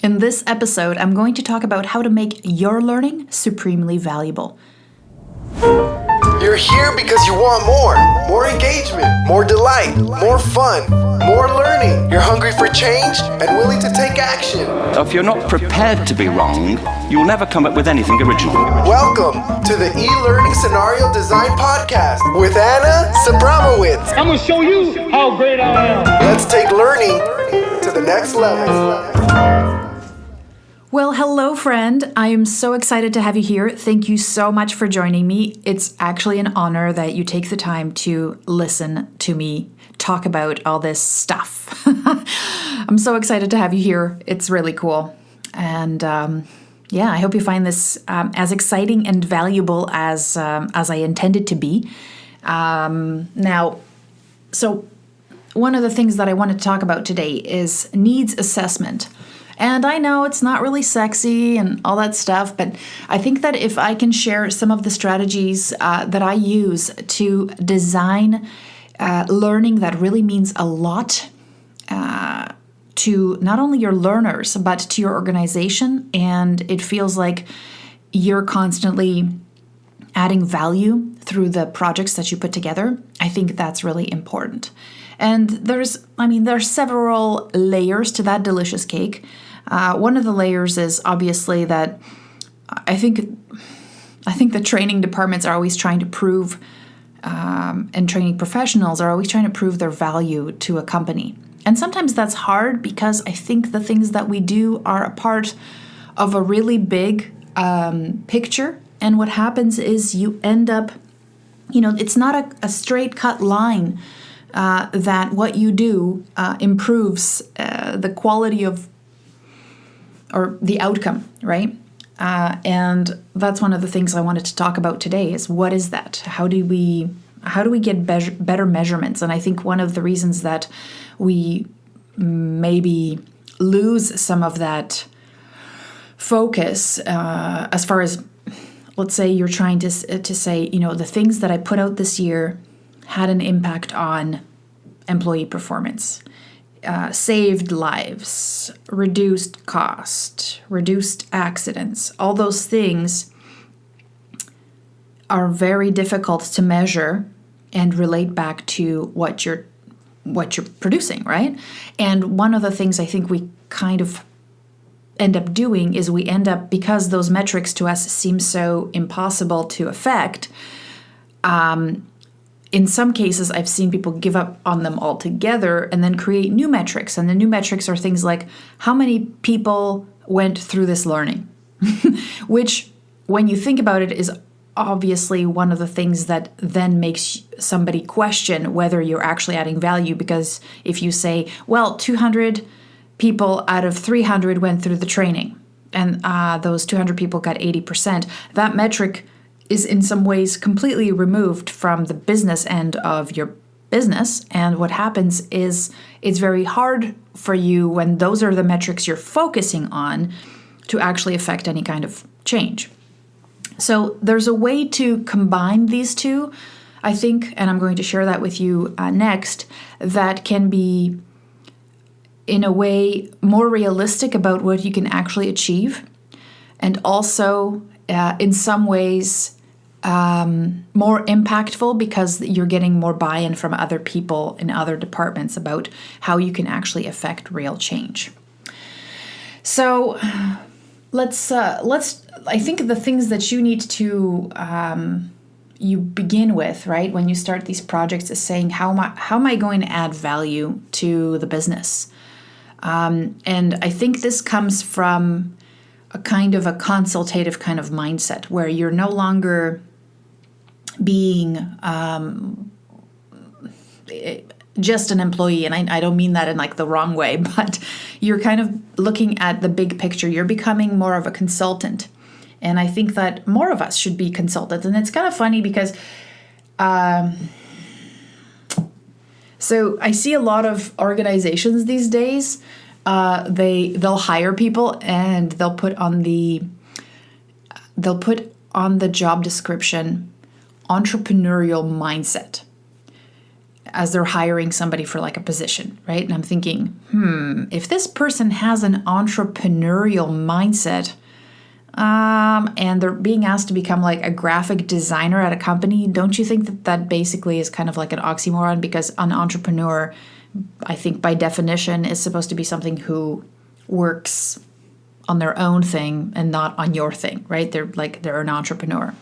In this episode, I'm going to talk about how to make your learning supremely valuable. You're here because you want more engagement, more delight, more fun, more learning. You're hungry for change and willing to take action. If you're not prepared to be wrong, you'll never come up with anything original. Welcome to the E-Learning Scenario Design Podcast with Anna Sabramowitz. I'm going to show you how great I am. Let's take learning to the next level. Well, hello, friend. I am so excited to have you here. Thank you so much for joining me. It's actually an honor that you take the time to listen to me talk about all this stuff. I'm so excited to have you here. It's really cool. And I hope you find this as exciting and valuable as I intended to be. So one of the things that I wanted to talk about today is needs assessment. And I know it's not really sexy and all that stuff, but I think that if I can share some of the strategies that I use to design learning that really means a lot to not only your learners, but to your organization, and it feels like you're constantly adding value through the projects that you put together, I think that's really important. And there's several layers to that delicious cake. One of the layers is obviously that I think the training departments are always trying to prove, and training professionals are always trying to prove their value to a company. And sometimes that's hard because I think the things that we do are a part of a really big picture. And what happens is you end up, it's not a straight cut line that what you do improves the quality of or the outcome, right? And that's one of the things I wanted to talk about today is what is that? How do we get better measurements? And I think one of the reasons that we maybe lose some of that focus as far as, let's say you're trying to say, the things that I put out this year had an impact on employee performance. Saved lives, reduced cost, reduced accidents. All those things are very difficult to measure and relate back to what you're producing, right? And one of the things I think we kind of end up doing is we end up, because those metrics to us seem so impossible to affect, in some cases, I've seen people give up on them altogether and then create new metrics. And the new metrics are things like how many people went through this learning, which, when you think about it, is obviously one of the things that then makes somebody question whether you're actually adding value. Because if you say, well, 200 people out of 300 went through the training, and those 200 people got 80%, that metric is in some ways completely removed from the business end of your business. And what happens is it's very hard for you, when those are the metrics you're focusing on, to actually affect any kind of change. So there's a way to combine these two, I think, and I'm going to share that with you next, that can be, in a way, more realistic about what you can actually achieve, and also in some ways more impactful because you're getting more buy-in from other people in other departments about how you can actually affect real change. So let's I think the things that you need to you begin with, right, when you start these projects, is saying how am I going to add value to the business? And I think this comes from a kind of a consultative kind of mindset where you're no longer being just an employee. And I don't mean that in like the wrong way, but you're kind of looking at the big picture. You're becoming more of a consultant. And I think that more of us should be consultants. And it's kind of funny because so I see a lot of organizations these days, they'll hire people and they'll put on the job description entrepreneurial mindset. as they're hiring somebody for like a position, right? And I'm thinking, if this person has an entrepreneurial mindset, and they're being asked to become like a graphic designer at a company, don't you think that that basically is kind of like an oxymoron? Because an entrepreneur, I think by definition, is supposed to be something who works on their own thing and not on your thing, right? They're an entrepreneur.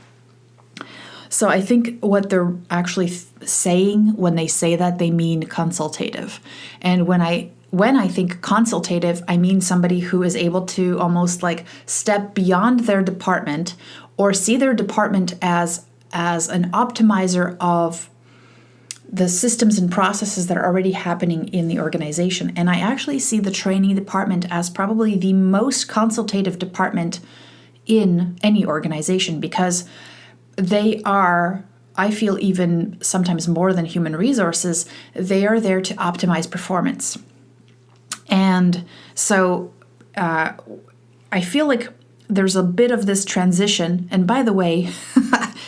So I think what they're actually saying when they say that, they mean consultative. And when I think consultative, I mean somebody who is able to almost like step beyond their department or see their department as an optimizer of the systems and processes that are already happening in the organization. And I actually see the training department as probably the most consultative department in any organization, because they are, I feel, even sometimes more than human resources, they are there to optimize performance. And so I feel like there's a bit of this transition. And by the way,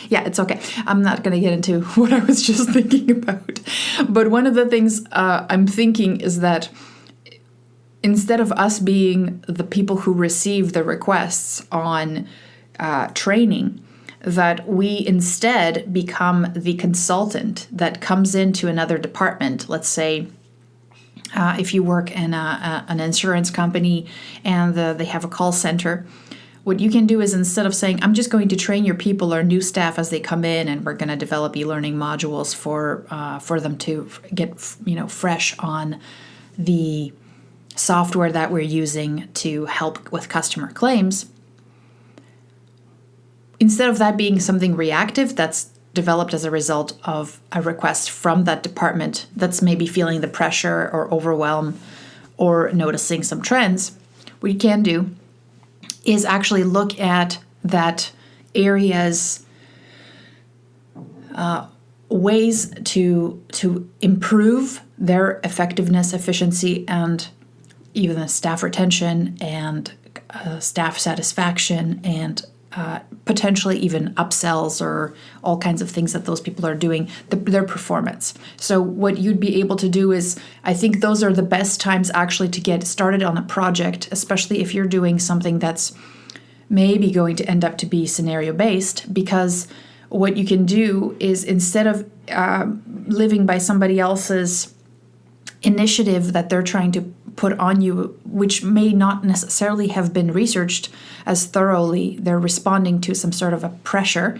yeah, it's okay. I'm not going to get into what I was just thinking about. But one of the things I'm thinking is that instead of us being the people who receive the requests on training, that we instead become the consultant that comes into another department. Let's say if you work in an insurance company and they have a call center, what you can do is, instead of saying, I'm just going to train your people or new staff as they come in, and we're going to develop e-learning modules for them to get fresh on the software that we're using to help with customer claims. Instead of that being something reactive that's developed as a result of a request from that department that's maybe feeling the pressure or overwhelm or noticing some trends, what you can do is actually look at that area's ways to improve their effectiveness, efficiency, and even the staff retention and staff satisfaction, and potentially even upsells or all kinds of things that those people are doing, their performance. So what you'd be able to do is, I think those are the best times actually to get started on a project, especially if you're doing something that's maybe going to end up to be scenario-based, because what you can do is, instead of living by somebody else's initiative that they're trying to put on you, which may not necessarily have been researched as thoroughly, they're responding to some sort of a pressure.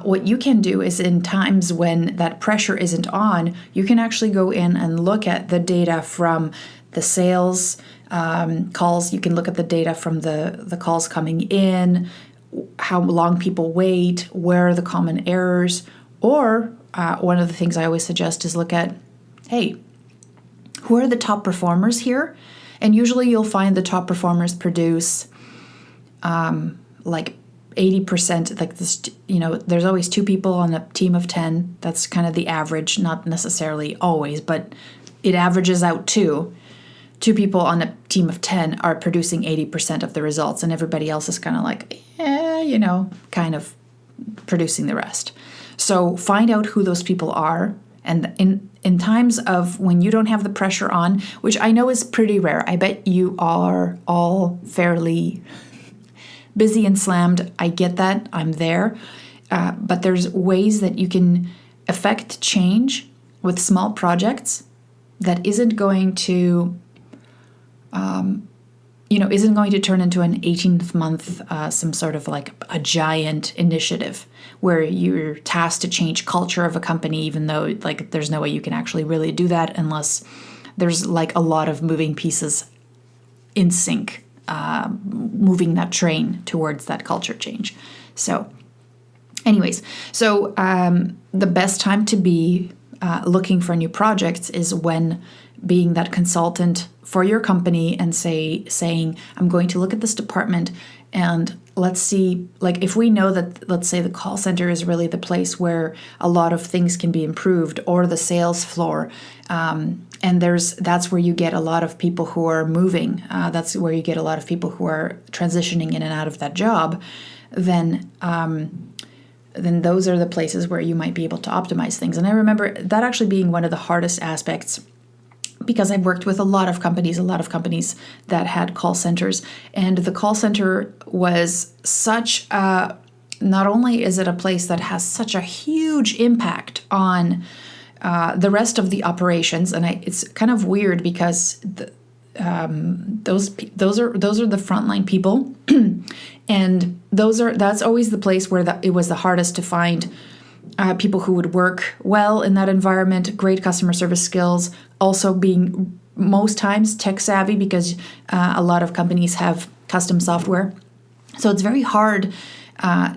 What you can do is, in times when that pressure isn't on, you can actually go in and look at the data from the sales calls. You can look at the data from the calls coming in, how long people wait, where are the common errors. Or one of the things I always suggest is look at, hey, who are the top performers here? And usually you'll find the top performers produce like 80%, like this, there's always 2 people on a team of 10. That's kind of the average, not necessarily always, but it averages out to 2 people on a team of 10 are producing 80% of the results, and everybody else is kind of like, kind of producing the rest. So find out who those people are. And in times of when you don't have the pressure on, which I know is pretty rare, I bet you are all fairly busy and slammed. I get that. I'm there. But there's ways that you can affect change with small projects that isn't going to turn into an 18th month, some sort of like a giant initiative where you're tasked to change culture of a company, even though like there's no way you can actually really do that unless there's like a lot of moving pieces in sync, moving that train towards that culture change. So anyways, the best time to be looking for new projects is when being that consultant for your company and saying, I'm going to look at this department and let's see, like if we know that, let's say the call center is really the place where a lot of things can be improved, or the sales floor, and that's where you get a lot of people who are moving, that's where you get a lot of people who are transitioning in and out of that job, then then those are the places where you might be able to optimize things. And I remember that actually being one of the hardest aspects, because I've worked with a lot of companies that had call centers, and the call center was such a, not only is it a place that has such a huge impact on the rest of the operations, and it's kind of weird because those are the frontline people, and that's always the place where it was the hardest to find people who would work well in that environment, great customer service skills, also being most times tech savvy, because a lot of companies have custom software. So it's very hard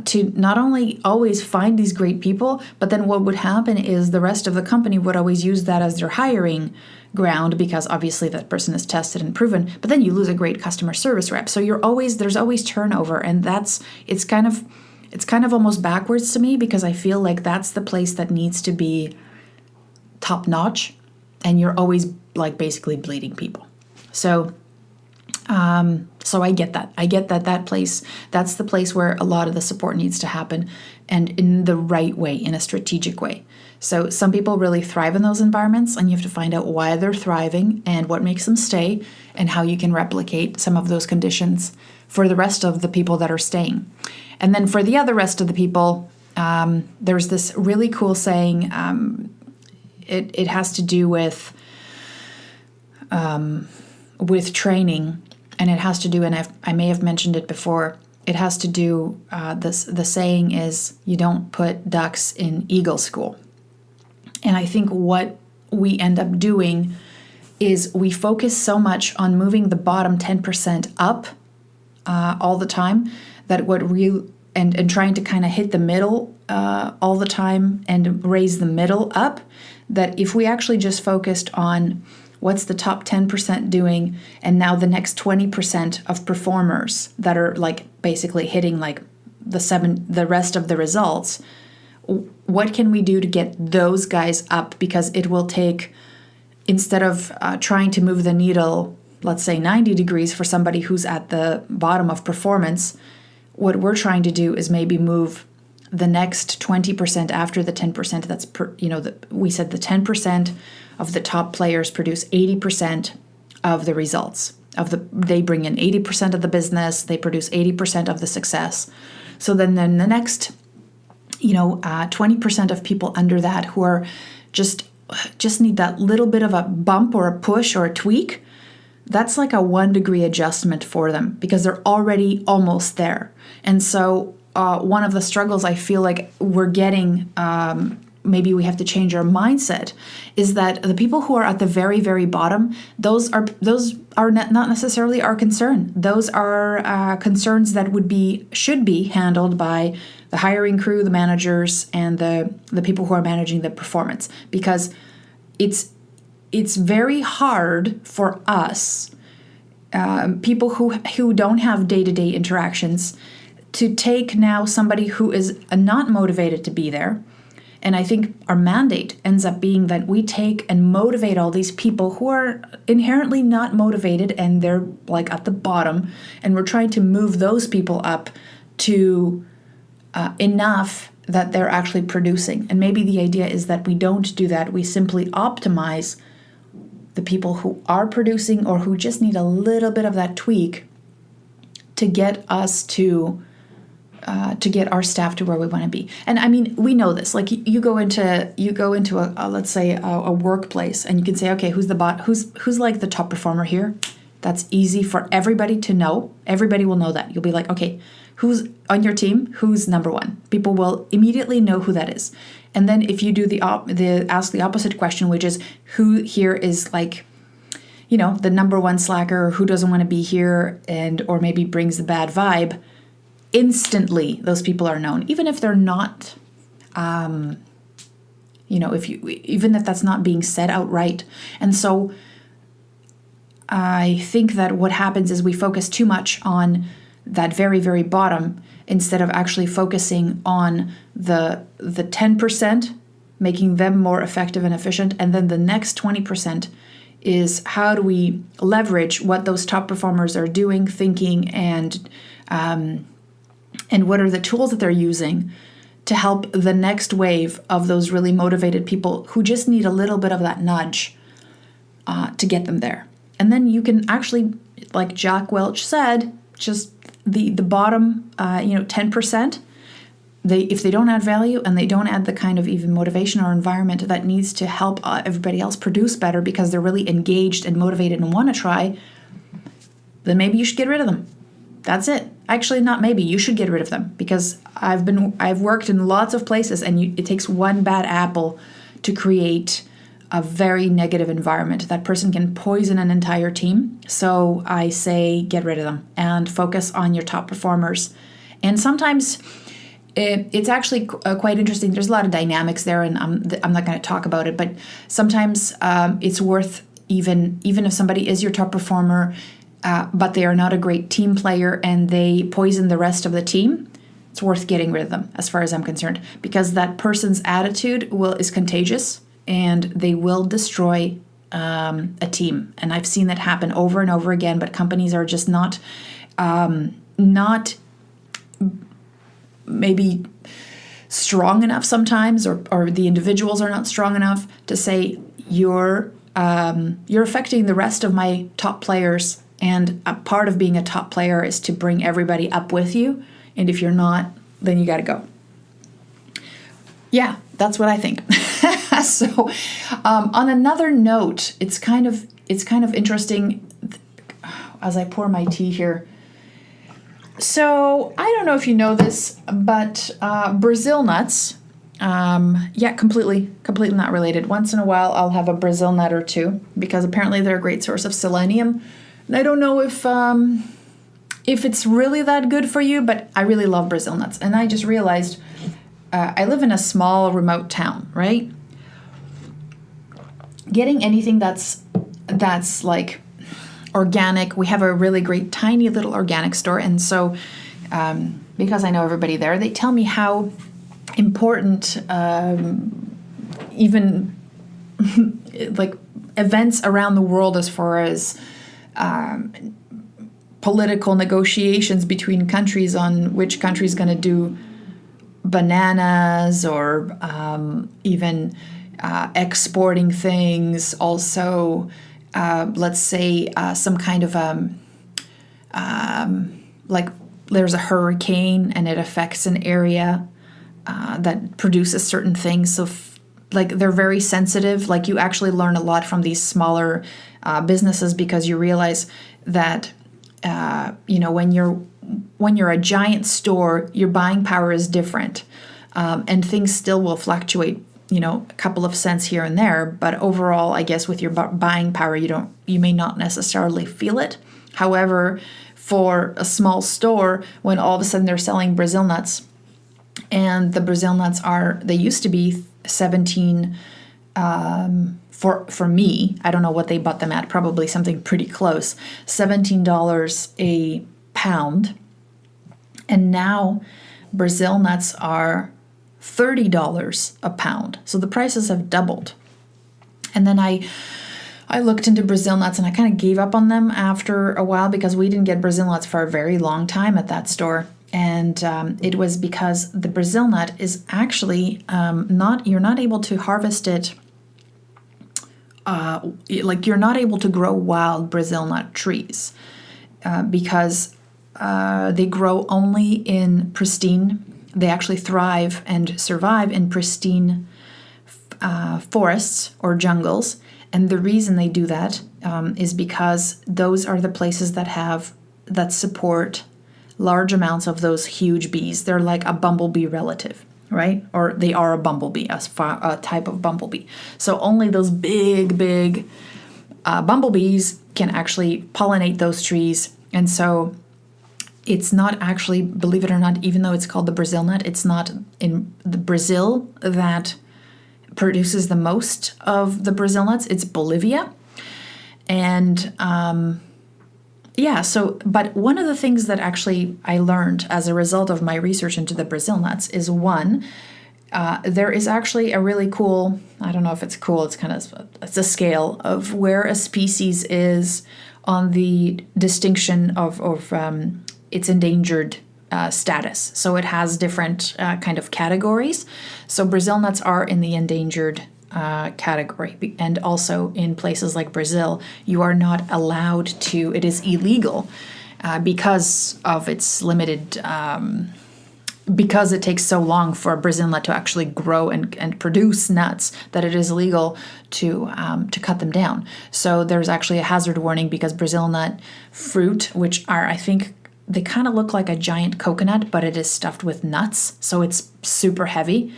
to not only always find these great people, but then what would happen is the rest of the company would always use that as their hiring ground, because obviously that person is tested and proven, but then you lose a great customer service rep. So there's always turnover, and it's kind of almost backwards to me, because I feel like that's the place that needs to be top notch, and you're always like basically bleeding people. So I get that. I get that place, that's the place where a lot of the support needs to happen, and in the right way, in a strategic way. So some people really thrive in those environments, and you have to find out why they're thriving and what makes them stay, and how you can replicate some of those conditions for the rest of the people that are staying. And then for the other rest of the people, there's this really cool saying. It has to do with training, and it has to do, and I may have mentioned it before, it has to do, the saying is, you don't put ducks in eagle school. And I think what we end up doing is we focus so much on moving the bottom 10% up all the time, that and trying to kind of hit the middle all the time and raise the middle up, that if we actually just focused on what's the top 10% doing, and now the next 20% of performers that are like basically hitting like the rest of the results, what can we do to get those guys up? Because it will take, instead of trying to move the needle, let's say 90 degrees for somebody who's at the bottom of performance, what we're trying to do is maybe move the next 20% after the 10%. That's we said the 10% of the top players produce 80% of the results. They bring in 80% of the business. They produce 80% of the success. So then the next 20% of people under that who are just need that little bit of a bump or a push or a tweak, that's like a 1 degree adjustment for them, because they're already almost there. And so one of the struggles I feel like we're getting, maybe we have to change our mindset, is that the people who are at the very, very bottom, those are not necessarily our concern. Those are concerns that should be handled by the hiring crew, the managers, and the people who are managing the performance, because it's very hard for us, people who don't have day-to-day interactions, to take now somebody who is not motivated to be there. And I think our mandate ends up being that we take and motivate all these people who are inherently not motivated, and they're like at the bottom, and we're trying to move those people up to enough that they're actually producing. And maybe the idea is that we don't do that. We simply optimize the people who are producing, or who just need a little bit of that tweak to get us to get our staff to where we want to be. And I mean, we know this. Like you go into a let's say a workplace, and you can say, okay, who's like the top performer here? That's easy for everybody to know. Everybody will know that. You'll be like, okay, who's on your team? Who's number one? People will immediately know who that is. And then if you do ask the opposite question, which is who here is like, the number one slacker, who doesn't want to be here, or maybe brings the bad vibe, instantly those people are known, even if they're not, even if that's not being said outright. And so I think that what happens is we focus too much on that very, very bottom, instead of actually focusing on the 10%, making them more effective and efficient. And then the next 20% is, how do we leverage what those top performers are doing, thinking, and what are the tools that they're using to help the next wave of those really motivated people who just need a little bit of that nudge to get them there. And then you can actually, like Jack Welch said, just the bottom 10%, if they don't add value and they don't add the kind of even motivation or environment that needs to help everybody else produce better because they're really engaged and motivated and want to try, then maybe you should get rid of them. That's it. Actually, not maybe. You should get rid of them, because I've worked in lots of places, and it takes one bad apple to create a very negative environment. That person can poison an entire team. So I say get rid of them and focus on your top performers. And sometimes it's actually quite interesting. There's a lot of dynamics there, and I'm not going to talk about it. But sometimes it's worth, even if somebody is your top performer, but they are not a great team player and they poison the rest of the team, it's worth getting rid of them, as far as I'm concerned, because that person's attitude is contagious and they will destroy a team. And I've seen that happen over and over again, but companies are just not maybe strong enough sometimes, or the individuals are not strong enough to say, you're affecting the rest of my top players. And a part of being a top player is to bring everybody up with you. And if you're not, then you got to go. Yeah, that's what I think. So, on another note, it's kind of interesting as I pour my tea here. So I don't know if you know this, but Brazil nuts. Completely not related. Once in a while, I'll have a Brazil nut or two, because apparently they're a great source of selenium. And I don't know if it's really that good for you, but I really love Brazil nuts. And I just realized I live in a small, remote town, right? Getting anything that's like organic. We have a really great, tiny little organic store. And so because I know everybody there, they tell me how important even like events around the world, as far as political negotiations between countries on which country is going to do bananas, or even exporting things. Also, let's say some kind of like there's a hurricane and it affects an area that produces certain things. So like they're very sensitive. Like you actually learn a lot from these smaller businesses, because you realize that when you're a giant store, your buying power is different, and things still will fluctuate. A couple of cents here and there, but overall, I guess with your buying power, you may not necessarily feel it. However, for a small store, when all of a sudden they're selling Brazil nuts, and the Brazil nuts they used to be 17 for me, I don't know what they bought them at, probably something pretty close, $17 a pound. And now Brazil nuts are $30 a pound. So the prices have doubled. And then I looked into Brazil nuts, and I kind of gave up on them after a while, because we didn't get Brazil nuts for a very long time at that store. And it was because the Brazil nut is actually you're not able to harvest it. Like you're not able to grow wild Brazil nut trees because they grow only in pristine. They actually thrive and survive in pristine forests or jungles. And the reason they do that is because those are the places that support large amounts of those huge bees. They're like a bumblebee relative, right? Or they are a bumblebee, a type of bumblebee. So only those big bumblebees can actually pollinate those trees. And so it's not actually, believe it or not, even though it's called the Brazil nut, it's not in the Brazil that produces the most of the Brazil nuts. It's Bolivia. And but one of the things that actually I learned as a result of my research into the Brazil nuts is there is actually a really cool, I don't know if it's cool, it's a scale of where a species is on the distinction of its endangered status. So it has different kind of categories. So Brazil nuts are in the endangered category. And also in places like Brazil, you are not allowed to, it is illegal because of its limited, because it takes so long for a Brazil nut to actually grow and produce nuts, that it is illegal to cut them down. So there's actually a hazard warning because Brazil nut fruit, which are, I think, they kind of look like a giant coconut, but it is stuffed with nuts, so it's super heavy,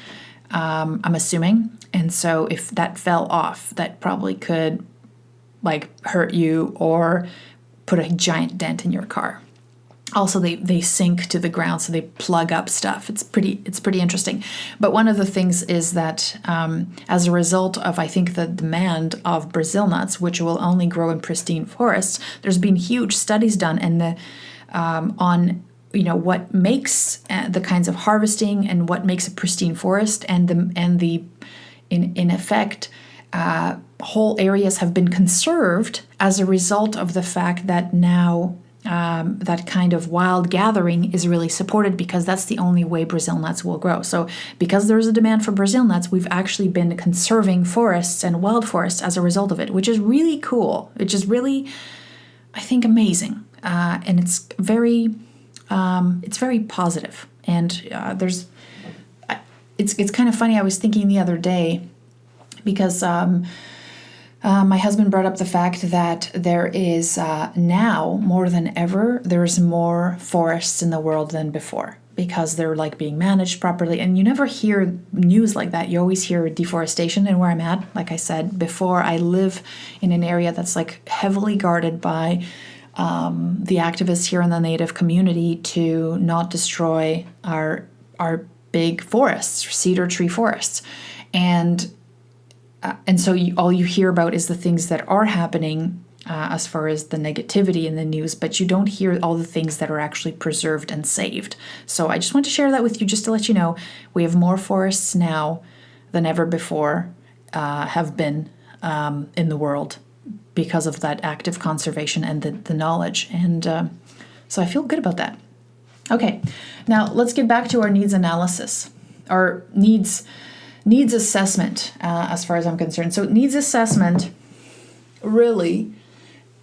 I'm assuming. And so if that fell off, that probably could like hurt you or put a giant dent in your car. Also, they sink to the ground, so they plug up stuff. It's pretty interesting. But one of the things is that as a result of, I think, the demand of Brazil nuts, which will only grow in pristine forests, there's been huge studies done on what makes the kinds of harvesting and what makes a pristine forest, and in effect, whole areas have been conserved as a result of the fact that now that kind of wild gathering is really supported, because that's the only way Brazil nuts will grow. So because there's a demand for Brazil nuts, we've actually been conserving forests and wild forests as a result of it, which is really cool, which is really, I think, amazing. And it's very positive. And it's kind of funny. I was thinking the other day, because my husband brought up the fact that there is now, more than ever, there's more forests in the world than before, because they're like being managed properly. And you never hear news like that. You always hear deforestation. And where I'm at, like I said before, I live in an area that's like heavily guarded by the activists here in the Native community to not destroy our big forests, cedar tree forests. And so all you hear about is the things that are happening as far as the negativity in the news, but you don't hear all the things that are actually preserved and saved. So I just want to share that with you, just to let you know we have more forests now than ever before have been in the world, because of that active conservation and the knowledge. And so I feel good about that. Okay, now let's get back to our needs analysis, our needs assessment, as far as I'm concerned. So needs assessment really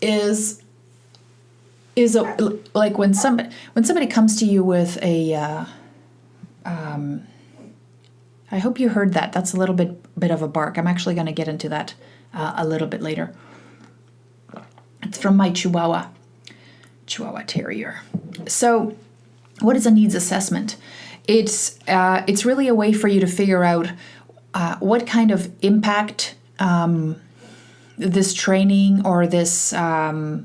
is like when somebody comes to you with a I hope you heard that. That's a little bit of a bark. I'm actually going to get into that a little bit later. It's from my Chihuahua Terrier. So what is a needs assessment? It's really a way for you to figure out what kind of impact this training or this, you're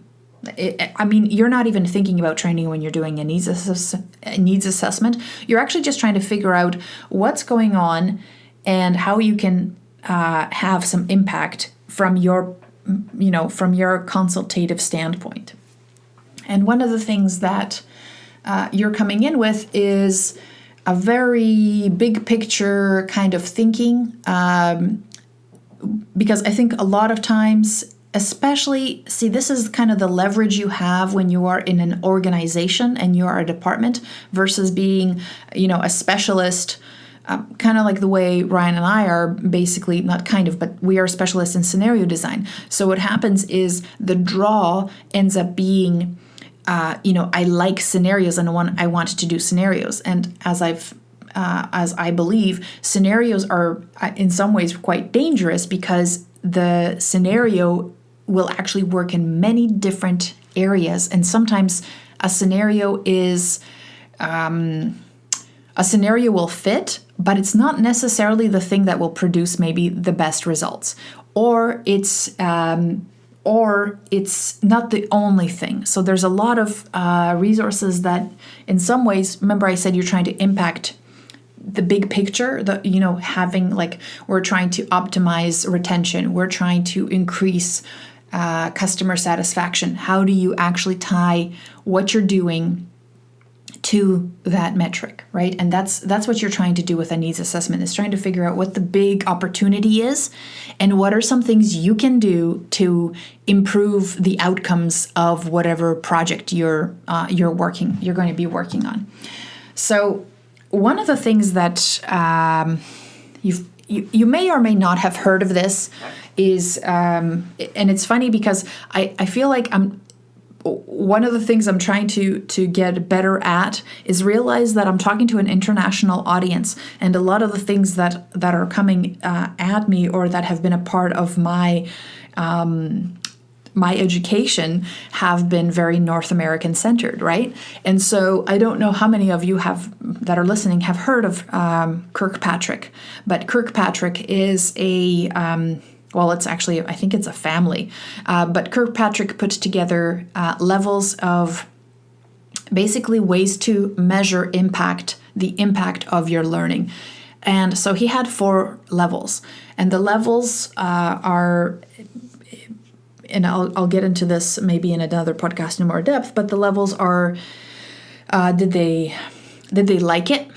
not even thinking about training when you're doing a needs assessment. You're actually just trying to figure out what's going on and how you can have some impact from your consultative standpoint. And one of the things that you're coming in with is a very big picture kind of thinking, because I think a lot of times, especially, this is kind of the leverage you have when you are in an organization and you are a department versus being, a specialist, kind of like the way Ryan and I are basically, not kind of, but we are specialists in scenario design. So what happens is the draw ends up being, I like scenarios and I want to do scenarios. And as I believe, scenarios are in some ways quite dangerous, because the scenario will actually work in many different areas. And sometimes a scenario will fit, but it's not necessarily the thing that will produce maybe the best results, or it's not the only thing. So there's a lot of resources that, in some ways, remember I said you're trying to impact the big picture, having, like, we're trying to optimize retention, we're trying to increase customer satisfaction. How do you actually tie what you're doing to that metric, right? And that's what you're trying to do with a needs assessment, is trying to figure out what the big opportunity is and what are some things you can do to improve the outcomes of whatever project you're going to be working on. So one of the things that you may or may not have heard of this is, and it's funny because I feel like one of the things I'm trying to get better at is realize that I'm talking to an international audience, and a lot of the things that are coming at me or that have been a part of my education have been very North American centered, right? And so I don't know how many of you that are listening have heard of Kirkpatrick, but Kirkpatrick is well, it's actually, I think it's a family, but Kirkpatrick put together levels of basically ways to measure the impact of your learning. And so he had 4 levels, and the levels are, and I'll get into this maybe in another podcast in more depth, but the levels are, did they like it?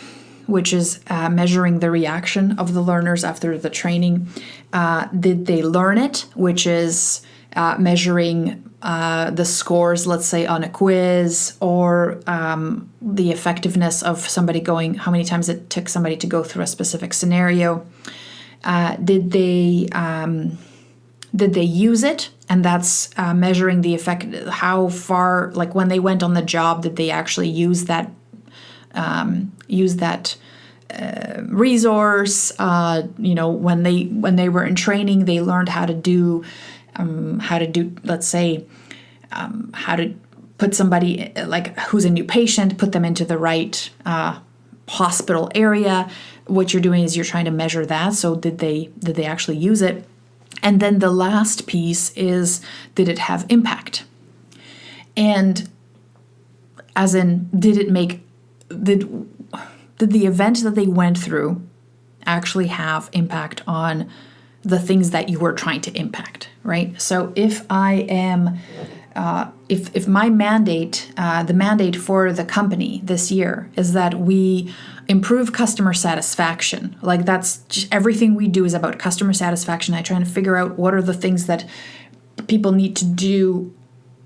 Which is measuring the reaction of the learners after the training. Did they learn it? Which is measuring the scores, let's say, on a quiz, or the effectiveness of somebody how many times it took somebody to go through a specific scenario. Did they use it? And that's measuring the effect, how far, like when they went on the job, did they actually use that resource? When they were in training, they learned how to do, let's say, how to put somebody, like who's a new patient, put them into the right hospital area. What you're doing is you're trying to measure that. So did they actually use it? And then the last piece is, did it have impact? And as in, did the event that they went through actually have impact on the things that you were trying to impact, right? So if I am, if my mandate, the mandate for the company this year is that we improve customer satisfaction, like that's just everything we do is about customer satisfaction. I try to figure out what are the things that people need to do,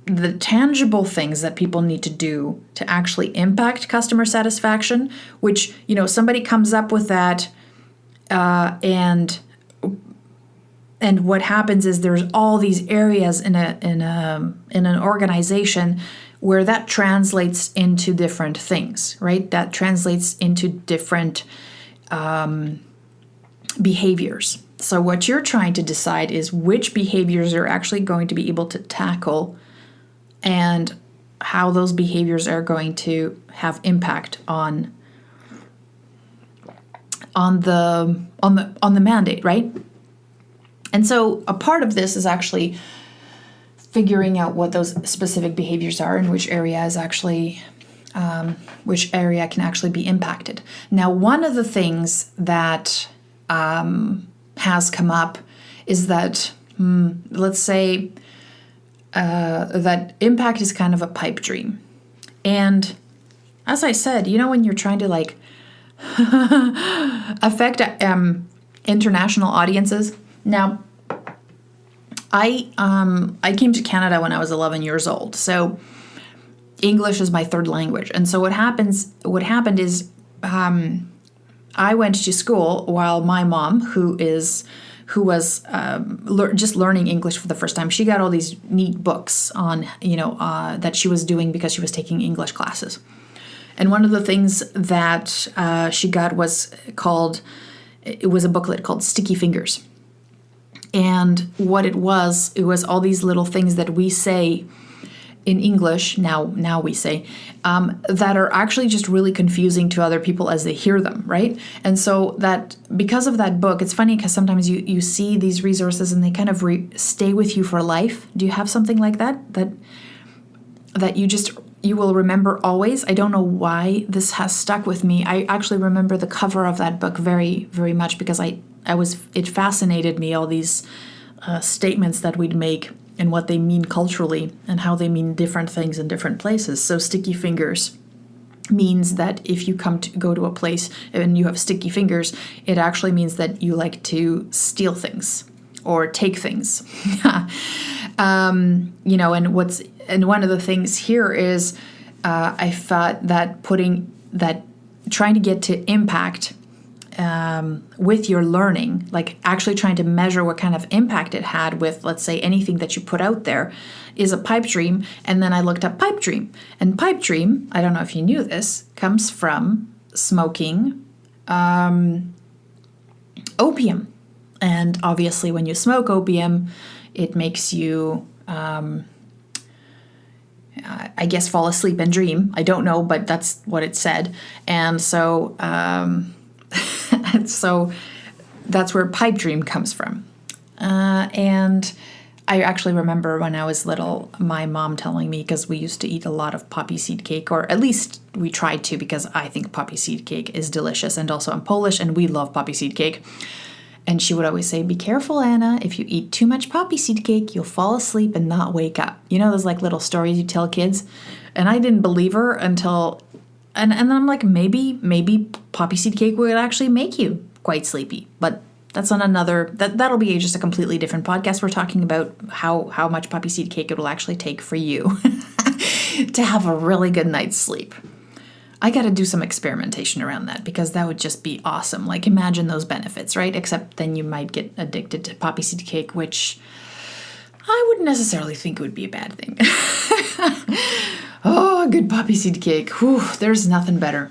the tangible things that people need to do to actually impact customer satisfaction, which, somebody comes up with that, and what happens is there's all these areas in an organization where that translates into different things, right? That translates into different behaviors. So what you're trying to decide is which behaviors you're actually going to be able to tackle, and how those behaviors are going to have impact on the mandate, right? And so a part of this is actually figuring out what those specific behaviors are and which area can actually be impacted. Now, one of the things that has come up is that, let's say, that impact is kind of a pipe dream. And as I said, when you're trying to affect international audiences. Now, I came to Canada when I was 11 years old, so English is my third language. And so what happened is I went to school while my mom, who was just learning English for the first time, she got all these neat books on, that she was doing because she was taking English classes. And one of the things that she got was a booklet called Sticky Fingers. And what it was all these little things that we say in English, now we say, that are actually just really confusing to other people as they hear them, right? And so that, because of that book, it's funny because sometimes you see these resources and they kind of stay with you for life. Do you have something like that you will remember always? I don't know why this has stuck with me. I actually remember the cover of that book very, very much because it fascinated me, all these statements that we'd make and what they mean culturally and how they mean different things in different places. So Sticky Fingers. means that if you go to a place and you have sticky fingers, it actually means that you like to steal things or take things. And one of the things here is I thought that trying to get to impact with your learning, like actually trying to measure what kind of impact it had with, let's say, anything that you put out there, is a pipe dream. And then I looked up pipe dream. And pipe dream, I don't know if you knew this, comes from smoking opium. And obviously when you smoke opium, it makes you, I guess, fall asleep and dream. I don't know, but that's what it said. And so, so that's where pipe dream comes from. And I actually remember when I was little, my mom telling me, because we used to eat a lot of poppy seed cake, or at least we tried to, because I think poppy seed cake is delicious. And also I'm Polish and we love poppy seed cake. And she would always say, be careful, Anna, if you eat too much poppy seed cake, you'll fall asleep and not wake up. You know, those like little stories you tell kids. And I didn't believe her until, and then I'm like, maybe poppy seed cake would actually make you quite sleepy. But that's on that'll be just a completely different podcast. We're talking about how much poppy seed cake it will actually take for you to have a really good night's sleep. I got to do some experimentation around that, because that would just be awesome. Like, imagine those benefits, right? Except then you might get addicted to poppy seed cake, which I wouldn't necessarily think would be a bad thing. Oh, a good poppy seed cake. Whew, there's nothing better.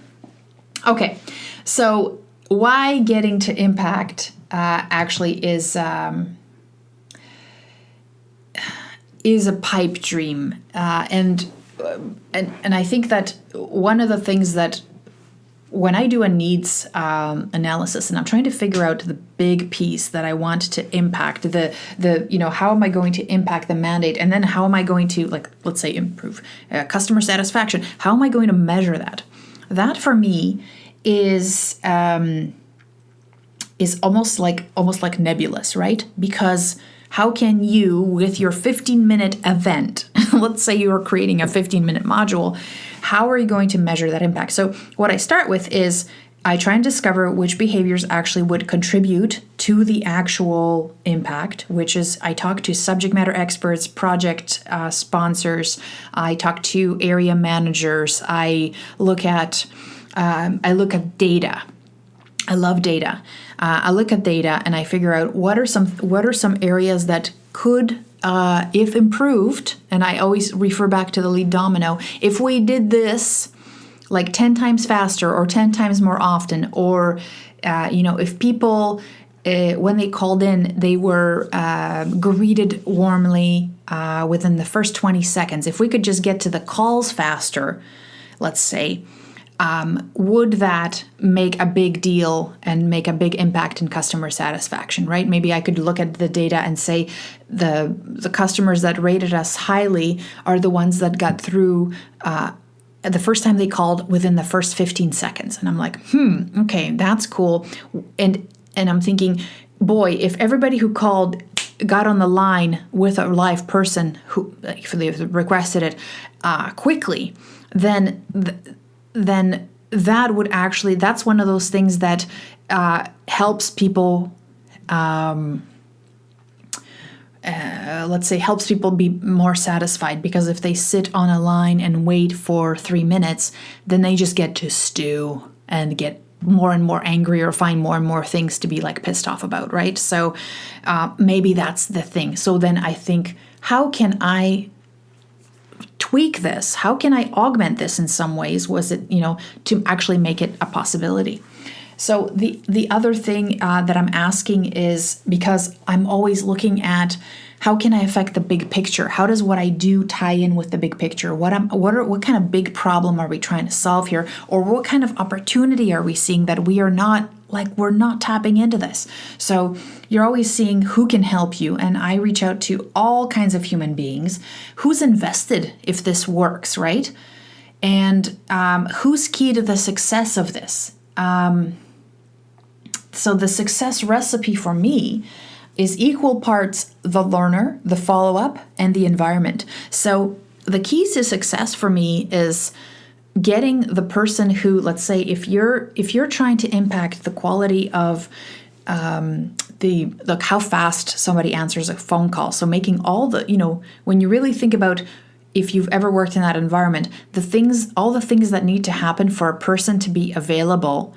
Okay, so why getting to impact actually is a pipe dream, and I think that one of the things that when I do a needs analysis and I'm trying to figure out the big piece that I want to impact, how am I going to impact the mandate, and then how am I going to, like, let's say, improve customer satisfaction? How am I going to measure that? That for me is almost like nebulous, right? Because how can you, with your 15-minute event, let's say you are creating a 15-minute module, how are you going to measure that impact? So what I start with is I try and discover which behaviors actually would contribute to the actual impact, which is I talk to subject matter experts, project sponsors, I talk to area managers, I look at data. I love data. I look at data and I figure out what are some areas that could, if improved, and I always refer back to the lead domino, if we did this like 10 times faster or 10 times more often, or, if people, when they called in, they were greeted warmly within the first 20 seconds. If we could just get to the calls faster, let's say, would that make a big deal and make a big impact in customer satisfaction, right? Maybe I could look at the data and say the customers that rated us highly are the ones that got through the first time they called within the first 15 seconds. And I'm like, okay, that's cool. And I'm thinking, boy, if everybody who called got on the line with a live person who if they requested it quickly, then that would actually, that's one of those things that helps people, helps people be more satisfied, because if they sit on a line and wait for 3 minutes, then they just get to stew and get more and more angry or find more and more things to be like pissed off about, right? So maybe that's the thing. So then I think, how can I tweak this? How can I augment this in some ways? Was it, to actually make it a possibility? So the other thing that I'm asking is, because I'm always looking at how can I affect the big picture? How does what I do tie in with the big picture? What kind of big problem are we trying to solve here? Or what kind of opportunity are we seeing that we're not tapping into this? So you're always seeing who can help you. And I reach out to all kinds of human beings. Who's invested if this works, right? And who's key to the success of this? So the success recipe for me is equal parts the learner, the follow-up, and the environment. So the keys to success for me is getting the person who, let's say, if you're trying to impact the quality of how fast somebody answers a phone call. So making all the, when you really think about, if you've ever worked in that environment, all the things that need to happen for a person to be available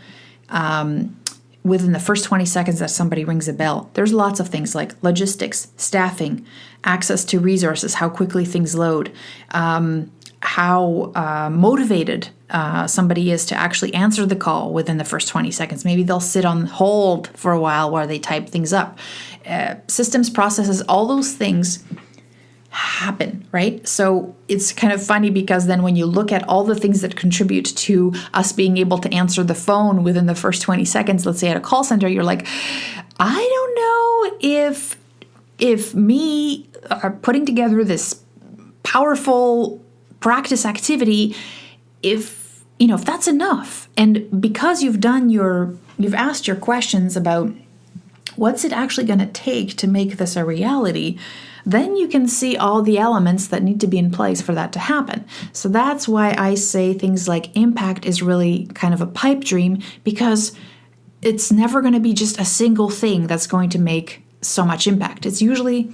within the first 20 seconds that somebody rings a bell. There's lots of things like logistics, staffing, access to resources, how quickly things load, how motivated somebody is to actually answer the call within the first 20 seconds. Maybe they'll sit on hold for a while they type things up. Systems, processes, all those things happen, right? So it's kind of funny because then when you look at all the things that contribute to us being able to answer the phone within the first 20 seconds, let's say at a call center, you're like, I don't know if me putting together this powerful practice activity, if that's enough. And because you've asked your questions about what's it actually going to take to make this a reality, then you can see all the elements that need to be in place for that to happen. So that's why I say things like impact is really kind of a pipe dream, because it's never going to be just a single thing that's going to make so much impact. It's usually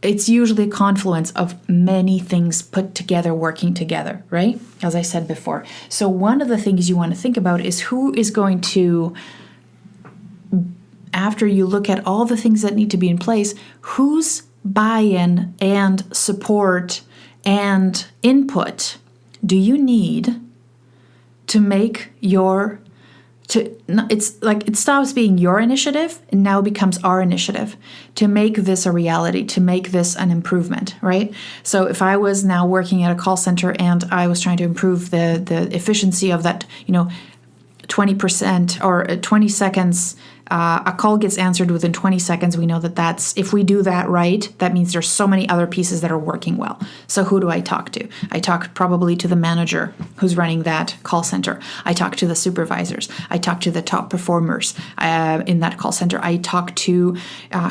a confluence of many things put together, working together, right? As I said before. So one of the things you want to think about is who is going to, after you look at all the things that need to be in place, whose buy-in and support and input do you need to make it's like it stops being your initiative and now becomes our initiative to make this a reality, to make this an improvement, right? So if I was now working at a call center and I was trying to improve the efficiency of that, 20% or 20 seconds, a call gets answered within 20 seconds. We know that's, if we do that right, that means there's so many other pieces that are working well. So who do I talk to? I talk probably to the manager who's running that call center. I talk to the supervisors. I talk to the top performers in that call center. I talk to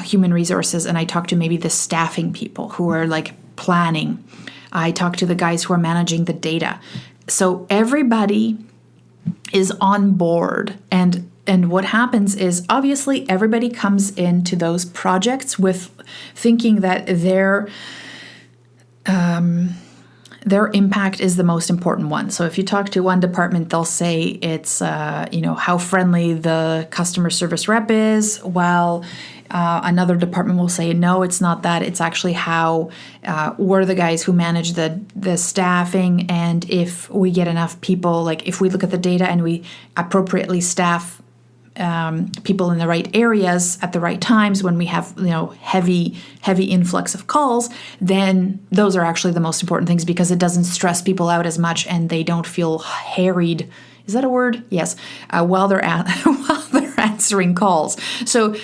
human resources, and I talk to maybe the staffing people who are like planning. I talk to the guys who are managing the data. So everybody is on board, and what happens is obviously everybody comes into those projects with thinking that their impact is the most important one. So if you talk to one department, they'll say it's how friendly the customer service rep is, while another department will say, no, it's not that. It's actually how we're the guys who manage the staffing, and if we get enough people, like if we look at the data and we appropriately staff people in the right areas at the right times when we have heavy influx of calls, then those are actually the most important things, because it doesn't stress people out as much and they don't feel harried. Is that a word? Yes. While they're answering calls. So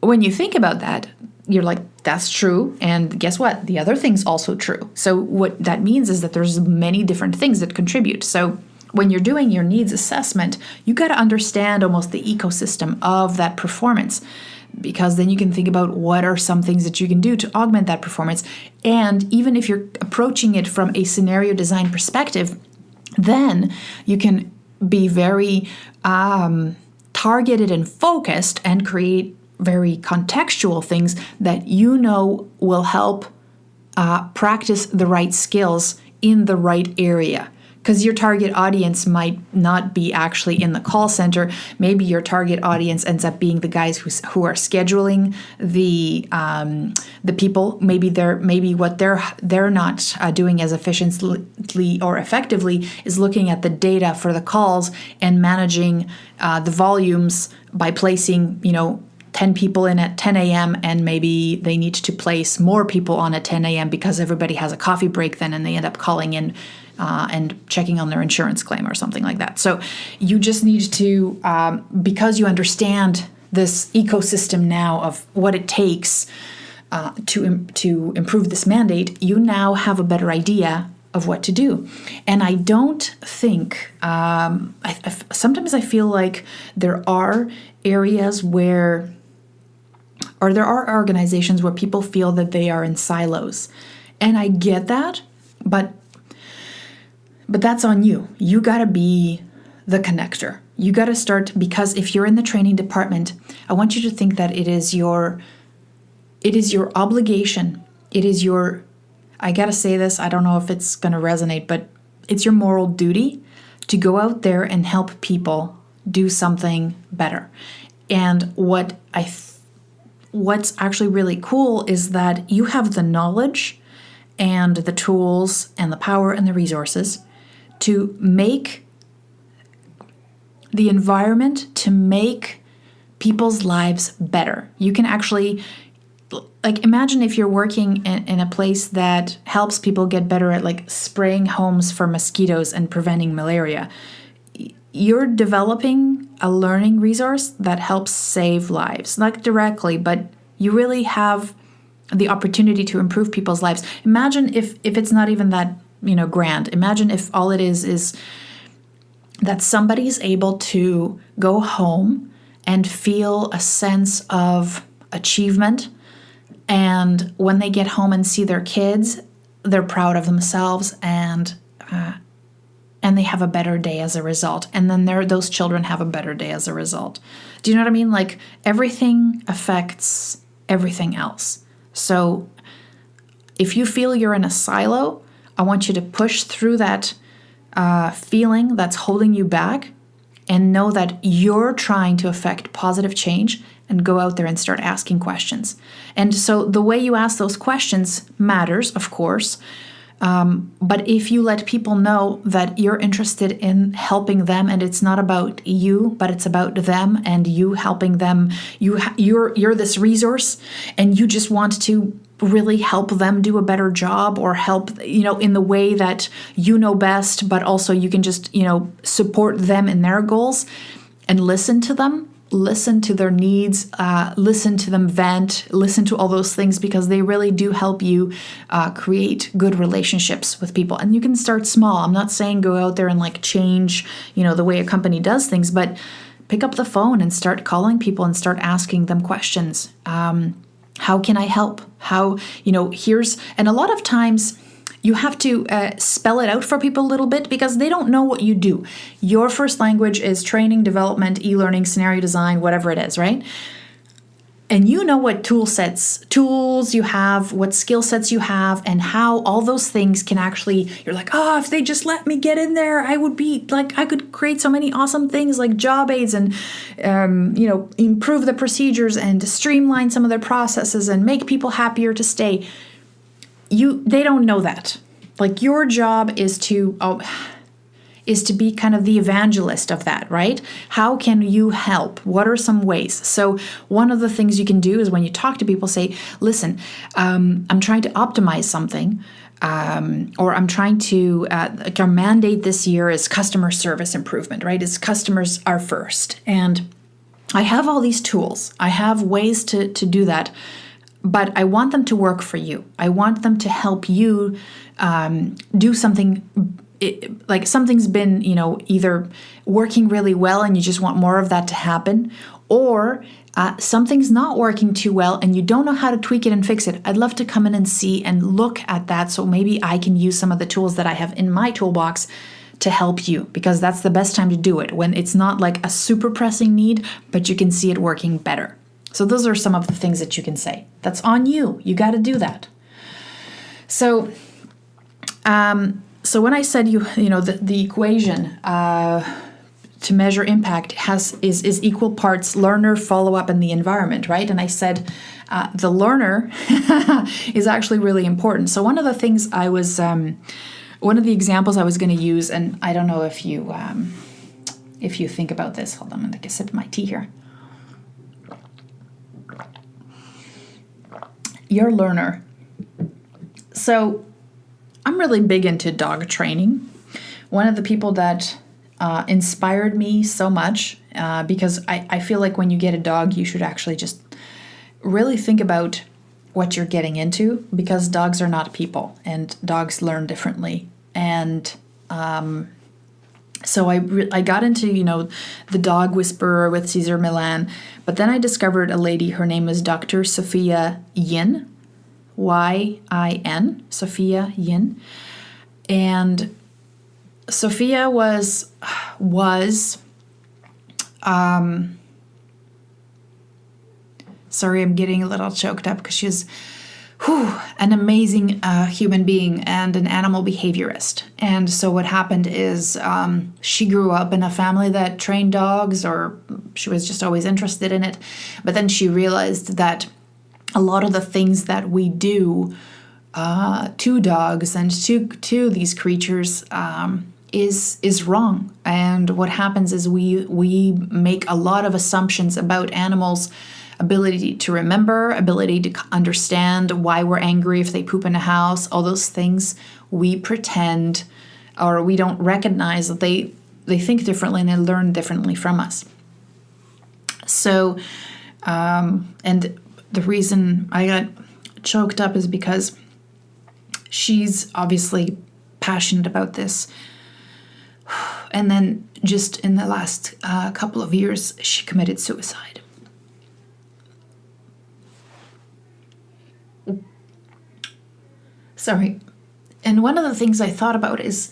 when you think about that, you're like, that's true. And guess what? The other thing's also true. So what that means is that there's many different things that contribute. So when you're doing your needs assessment, you got to understand almost the ecosystem of that performance, because then you can think about what are some things that you can do to augment that performance. And even if you're approaching it from a scenario design perspective, then you can be very targeted and focused and create very contextual things that will help practice the right skills in the right area. Because your target audience might not be actually in the call center. Maybe your target audience ends up being the guys who are scheduling the people. Maybe what they're not doing as efficiently or effectively is looking at the data for the calls and managing the volumes by placing 10 people in at 10 a.m. and maybe they need to place more people on at 10 a.m. because everybody has a coffee break then, and they end up calling in and checking on their insurance claim or something like that. So you just need to, because you understand this ecosystem now of what it takes to improve this mandate, you now have a better idea of what to do. And I don't think, sometimes I feel like there are areas there are organizations where people feel that they are in silos. And I get that, but But that's on you. You got to be the connector. You got to start, because if you're in the training department, I want you to think that it is your obligation. It is your, I got to say this, I don't know if it's going to resonate, but it's your moral duty to go out there and help people do something better. And what's actually really cool is that you have the knowledge and the tools and the power and the resources to make the environment, to make people's lives better. You can actually, like, imagine if you're working in a place that helps people get better at, like, spraying homes for mosquitoes and preventing malaria. You're developing a learning resource that helps save lives, not directly, but you really have the opportunity to improve people's lives. Imagine if it's not even that, grand. Imagine if all it is that somebody's able to go home and feel a sense of achievement, and when they get home and see their kids, they're proud of themselves, and they have a better day as a result. And then those children have a better day as a result. Do you know what I mean? Like, everything affects everything else. So if you feel you're in a silo, I want you to push through that feeling that's holding you back, and know that you're trying to affect positive change, and go out there and start asking questions. And so the way you ask those questions matters, of course. But if you let people know that you're interested in helping them, and it's not about you, but it's about them and you helping them, you're this resource, and you just want to really help them do a better job, or help, in the way that you know best, but also you can just, support them in their goals, and listen to them. Listen to their needs, listen to them vent, listen to all those things, because they really do help you create good relationships with people. And you can start small. I'm not saying go out there and, like, change, the way a company does things, but pick up the phone and start calling people and start asking them questions. How can I help? How, and a lot of times you have to spell it out for people a little bit, because they don't know what you do. Your first language is training, development, e-learning, scenario design, whatever it is, right? And you know what tools you have, what skill sets you have, and how all those things can actually, you're like, if they just let me get in there, I would be like, I could create so many awesome things like job aids, and, improve the procedures, and streamline some of their processes, and make people happier to stay. They don't know that. Like, your job is to be kind of the evangelist of that, right? How can you help? What are some ways? So one of the things you can do is, when you talk to people, say, listen, I'm trying to optimize something, or I'm trying to, our mandate this year is customer service improvement, right? It's customers are first. And I have all these tools. I have ways to do that. But I want them to work for you. I want them to help you do something, like something's been, either working really well and you just want more of that to happen, or something's not working too well and you don't know how to tweak it and fix it. I'd love to come in and see and look at that, so maybe I can use some of the tools that I have in my toolbox to help you, because that's the best time to do it, when it's not like a super pressing need, but you can see it working better. So those are some of the things that you can say. That's on you. You got to do that. So, when I said the equation to measure impact is equal parts learner, follow up, and the environment, right? And I said the learner is actually really important. So one of the things one of the examples I was going to use, and I don't know if you think about this. Hold on, I'm going to take a sip of my tea here. Your learner. So I'm really big into dog training. One of the people that inspired me so much, because I feel like when you get a dog, you should actually just really think about what you're getting into, because dogs are not people and dogs learn differently. And so I got into, the dog whisperer with Cesar Millan, but then I discovered a lady, her name is Dr. Sophia Yin, Y-I-N, Sophia Yin. And Sophia was sorry, I'm getting a little choked up because she's an amazing human being and an animal behaviorist. And so what happened is she grew up in a family that trained dogs, or she was just always interested in it. But then she realized that a lot of the things that we do to dogs and to these creatures is wrong. And what happens is we make a lot of assumptions about animals' ability to remember, ability to understand why we're angry if they poop in a house, all those things. We pretend, or we don't recognize that they think differently and they learn differently from us. So, and the reason I got choked up is because she's obviously passionate about this. And then just in the last couple of years, she committed suicide. Sorry. And one of the things I thought about is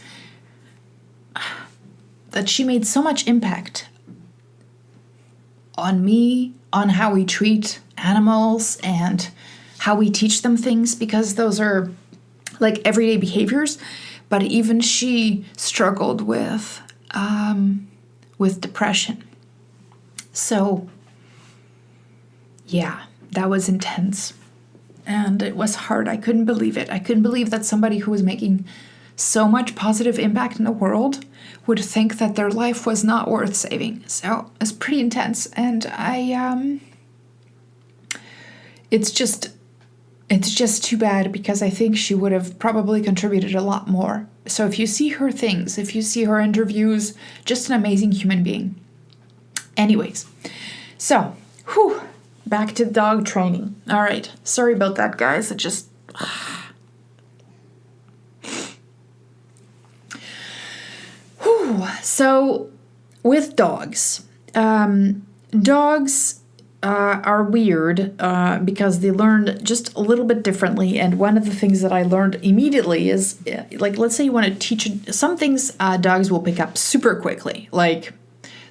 that she made so much impact on me, on how we treat animals and how we teach them things, because those are like everyday behaviors. But even she struggled with depression. So, yeah, that was intense. And it was hard. I couldn't believe it. I couldn't believe that somebody who was making so much positive impact in the world would think that their life was not worth saving. So it's pretty intense. And it's just too bad, because I think she would have probably contributed a lot more. So if you see her things, if you see her interviews, just an amazing human being. Anyways, so, back to dog training. All right. Sorry about that, guys. It just... So, with dogs. Dogs are weird because they learn just a little bit differently. And one of the things that I learned immediately is, like, let's say you want to teach... Some things dogs will pick up super quickly. Like...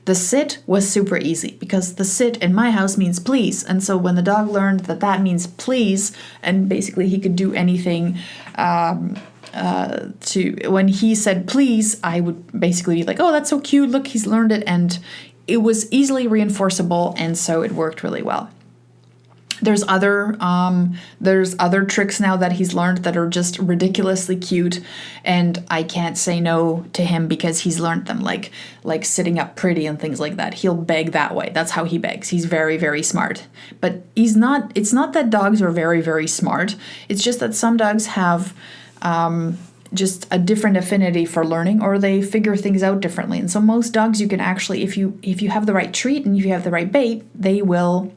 The sit was super easy, because the sit in my house means please. And so when the dog learned that means please, and basically he could do anything when he said please, I would basically be like, oh, that's so cute. Look, he's learned it. And it was easily reinforceable. And so it worked really well. There's other tricks now that he's learned that are just ridiculously cute, and I can't say no to him because he's learned them, like sitting up pretty and things like that. He'll beg that way. That's how he begs. He's very, very smart. But it's not that dogs are very, very smart. It's just that some dogs have just a different affinity for learning, or they figure things out differently. And so most dogs, you can actually, if you have the right treat and if you have the right bait, they will...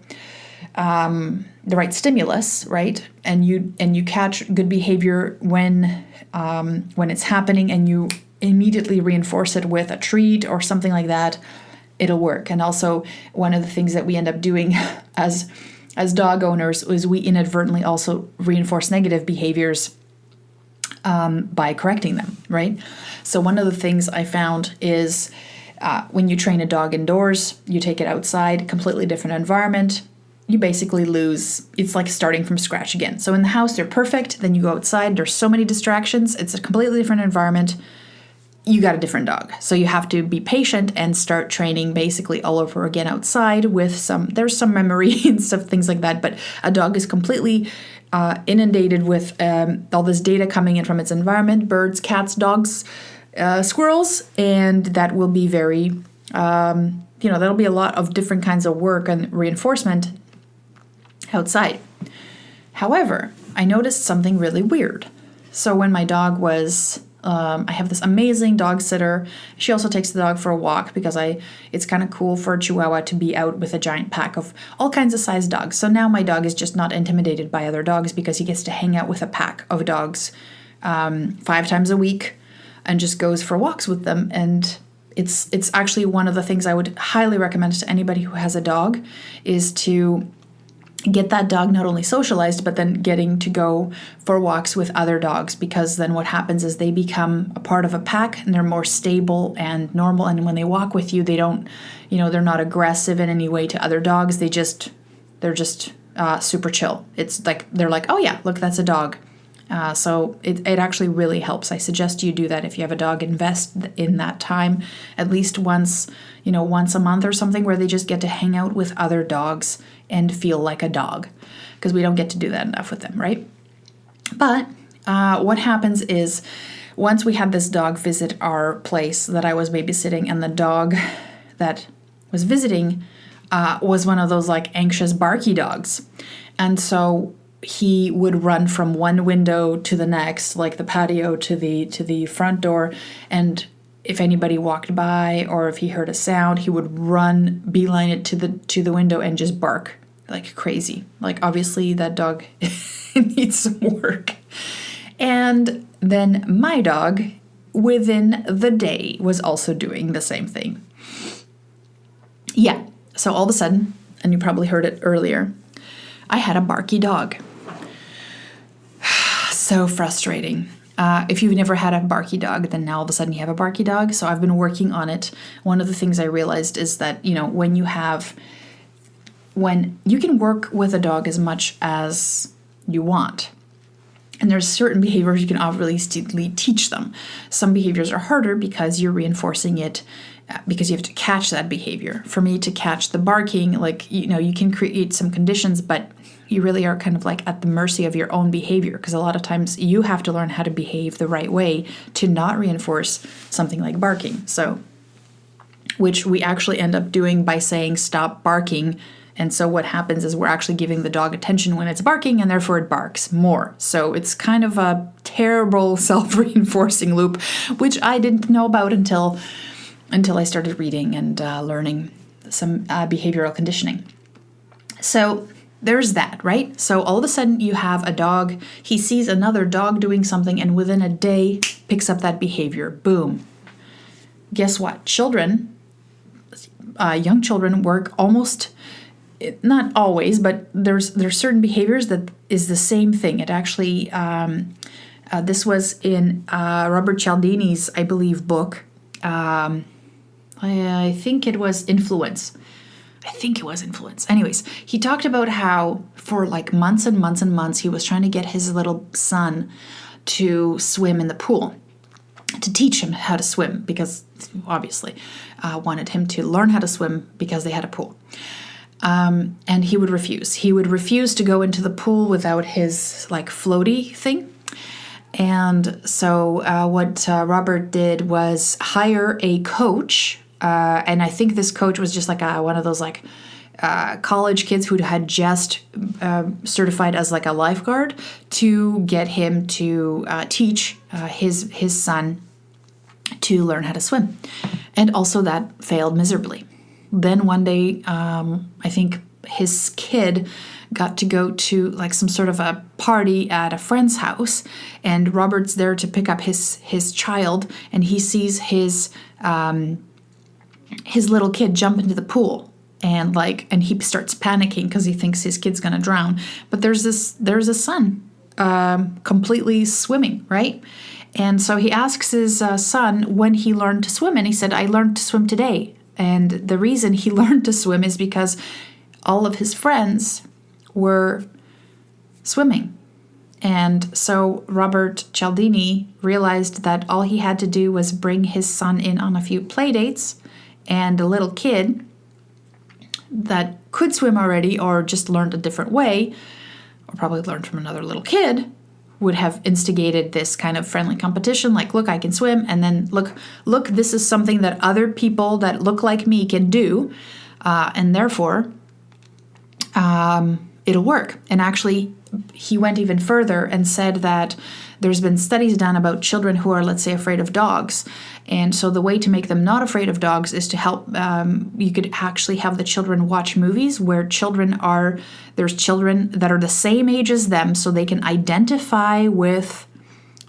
the right stimulus, right? And you catch good behavior when it's happening, and you immediately reinforce it with a treat or something like that, it'll work. And also, one of the things that we end up doing as dog owners is we inadvertently also reinforce negative behaviors by correcting them, right? So one of the things I found is when you train a dog indoors, you take it outside, completely different environment, you basically lose. It's like starting from scratch again. So in the house, they're perfect. Then you go outside. There's so many distractions. It's a completely different environment. You got a different dog. So you have to be patient and start training basically all over again outside with there's some memory and stuff, things like that. But a dog is completely inundated with all this data coming in from its environment, birds, cats, dogs, squirrels, and that will be very, that'll be a lot of different kinds of work and reinforcement outside. However, I noticed something really weird. So when my dog was, I have this amazing dog sitter. She also takes the dog for a walk because it's kind of cool for a Chihuahua to be out with a giant pack of all kinds of size dogs. So now my dog is just not intimidated by other dogs because he gets to hang out with a pack of dogs 5 times a week and just goes for walks with them. And it's actually one of the things I would highly recommend to anybody who has a dog is to get that dog not only socialized, but then getting to go for walks with other dogs, because then what happens is they become a part of a pack and they're more stable and normal. And when they walk with you, they don't, they're not aggressive in any way to other dogs. They're just super chill. It's like, they're like, oh yeah, look, that's a dog. So it actually really helps. I suggest you do that if you have a dog. Invest in that time at least once a month or something, where they just get to hang out with other dogs and feel like a dog, because we don't get to do that enough with them, right? But what happens is, once we had this dog visit our place that I was babysitting, and the dog that was visiting was one of those like anxious Barky dogs. And so he would run from one window to the next, like the patio to the front door, and if anybody walked by or if he heard a sound, he would run, beeline it to the window and just bark like crazy. Like, obviously that dog needs some work. And then my dog, within the day, was also doing the same thing. Yeah, so all of a sudden, and you probably heard it earlier, I had a Barky dog. So frustrating. If you've never had a Barky dog, then now all of a sudden you have a Barky dog. So I've been working on it. One of the things I realized is that, when you can work with a dog as much as you want. And there's certain behaviors you can obviously teach them. Some behaviors are harder because you're reinforcing it, because you have to catch that behavior. For me to catch the barking, you can create some conditions, but you really are kind of like at the mercy of your own behavior, because a lot of times you have to learn how to behave the right way to not reinforce something like barking. So, which we actually end up doing by saying stop barking. And so what happens is we're actually giving the dog attention when it's barking, and therefore it barks more. So it's kind of a terrible self-reinforcing loop, which I didn't know about until I started reading and learning some behavioral conditioning. So there's that, right? So all of a sudden you have a dog, he sees another dog doing something, and within a day picks up that behavior. Boom. Guess what? Young children work almost, not always, but there's certain behaviors that is the same thing. It actually, this was in Robert Cialdini's, I believe, book. I think it was Influence. Anyways, he talked about how for like months and months and months he was trying to get his little son to swim in the pool, to teach him how to swim, because obviously wanted him to learn how to swim because they had a pool. And he would refuse. He would refuse to go into the pool without his like floaty thing. And so what Robert did was hire a coach. And I think this coach was just like one of those like college kids who had just certified as like a lifeguard, to get him to teach his son to learn how to swim. And also that failed miserably. Then one day, I think his kid got to go to like some sort of a party at a friend's house, and Robert's there to pick up his child, and he sees his little kid jump into the pool, and he starts panicking because he thinks his kid's gonna drown. But there's a son completely swimming, right? And so he asks his son when he learned to swim, and he said, I learned to swim today. And the reason he learned to swim is because all of his friends were swimming. And so Robert Cialdini realized that all he had to do was bring his son in on a few play dates, and a little kid that could swim already or just learned a different way, or probably learned from another little kid, would have instigated this kind of friendly competition, like, look, I can swim, and then look, this is something that other people that look like me can do, and therefore it'll work. And actually, he went even further and said that there's been studies done about children who are, let's say, afraid of dogs. And so the way to make them not afraid of dogs is to help, you could actually have the children watch movies where there's children that are the same age as them, so they can identify with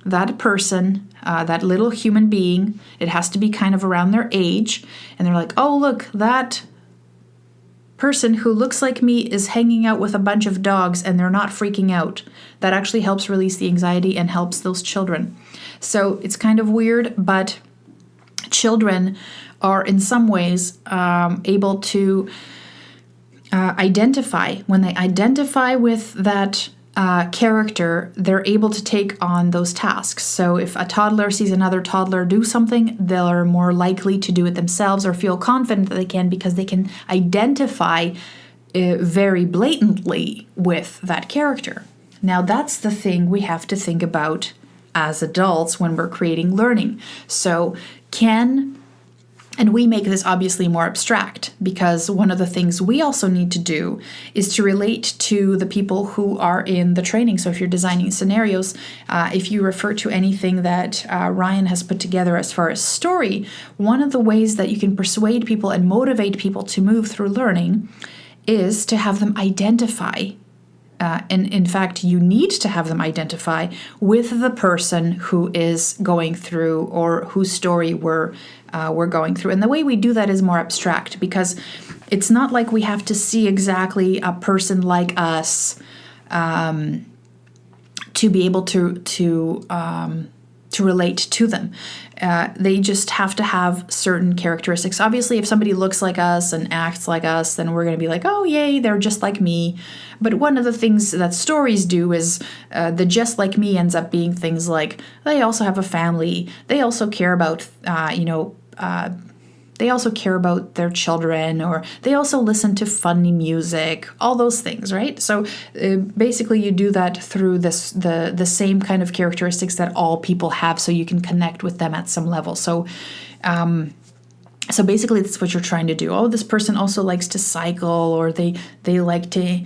that person, that little human being. It has to be kind of around their age. And they're like, oh, look, that person who looks like me is hanging out with a bunch of dogs and they're not freaking out. That actually helps release the anxiety and helps those children. So it's kind of weird, but children are in some ways able to identify. When they identify with that character, they're able to take on those tasks. So if a toddler sees another toddler do something, they're more likely to do it themselves or feel confident that they can because they can identify very blatantly with that character. Now that's the thing we have to think about as adults when we're creating learning. So and we make this obviously more abstract because one of the things we also need to do is to relate to the people who are in the training. So if you're designing scenarios, if you refer to anything that Ryan has put together as far as story, one of the ways that you can persuade people and motivate people to move through learning is to have them identify. And in fact, you need to have them identify with the person who is going through or whose story we're going through. And the way we do that is more abstract because it's not like we have to see exactly a person like us to be able to relate to them. They just have to have certain characteristics. Obviously, if somebody looks like us and acts like us, then we're going to be like, oh, yay, they're just like me. But one of the things that stories do is the just like me ends up being things like they also have a family. They also care about, they also care about their children, or they also listen to funny music, all those things, right? So basically you do that through the same kind of characteristics that all people have, so you can connect with them at some level. So basically that's what you're trying to do. Oh, this person also likes to cycle, or they like to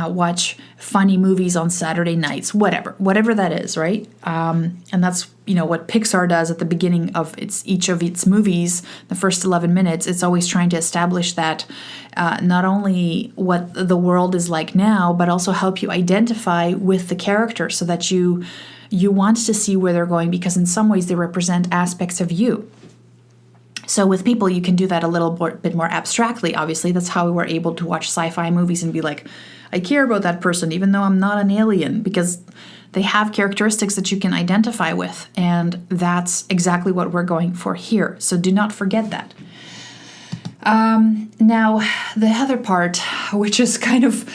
watch funny movies on Saturday nights, whatever that is, right? And that's what Pixar does at the beginning of each of its movies, the first 11 minutes. It's always trying to establish that not only what the world is like now, but also help you identify with the character so that you want to see where they're going, because in some ways they represent aspects of you. So with people, you can do that a little bit more abstractly, obviously. That's how we were able to watch sci-fi movies and be like, I care about that person, even though I'm not an alien, because they have characteristics that you can identify with. And that's exactly what we're going for here. So do not forget that. Now, the other part, which is kind of...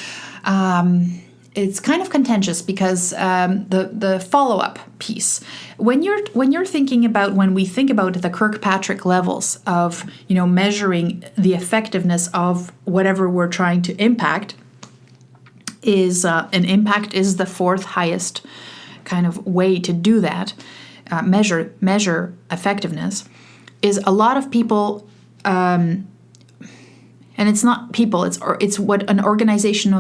it's kind of contentious because the follow-up piece, when we think about the Kirkpatrick levels of measuring the effectiveness of whatever we're trying to impact, is an impact is the fourth highest kind of way to do that, measure effectiveness, is a lot of people. And it's not people, it's what an organization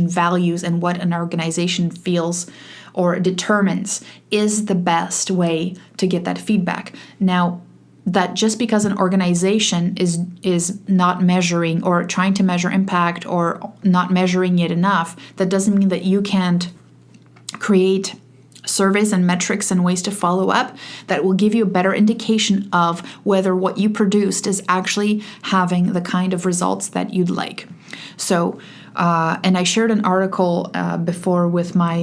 values and what an organization feels or determines is the best way to get that feedback. Now, that just because an organization is not measuring or trying to measure impact or not measuring it enough, that doesn't mean that you can't create surveys and metrics and ways to follow up that will give you a better indication of whether what you produced is actually having the kind of results that you'd like. So, and I shared an article before with my,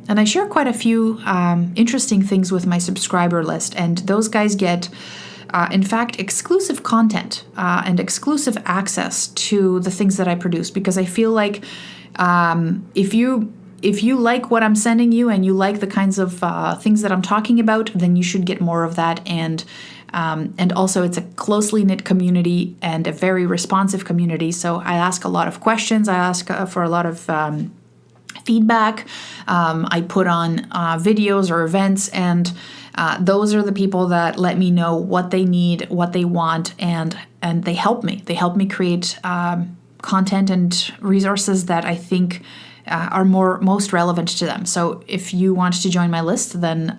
and I share quite a few interesting things with my subscriber list, and those guys get, in fact, exclusive content and exclusive access to the things that I produce, because I feel like if you like what I'm sending you and you like the kinds of things that I'm talking about, then you should get more of that. And also it's a closely knit community and a very responsive community. So I ask a lot of questions. I ask for a lot of feedback. I put on videos or events, and those are the people that let me know what they need, what they want, and they help me. They help me create content and resources that I think are most relevant to them. So if you want to join my list, then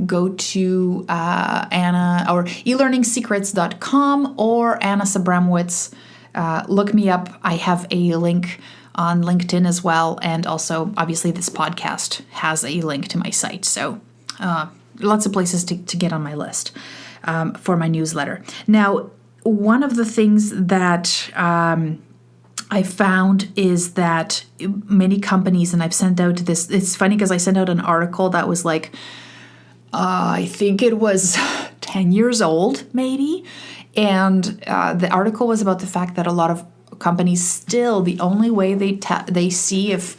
go to Anna or elearningsecrets.com or Anna Sabramowitz. Look me up. I have a link on LinkedIn as well, and also obviously this podcast has a link to my site. So lots of places to get on my list for my newsletter. Now, one of the things that I found is that many companies, and I've sent out this, it's funny because I sent out an article that was like, I think it was 10 years old, maybe. And the article was about the fact that a lot of companies still, the only way they see if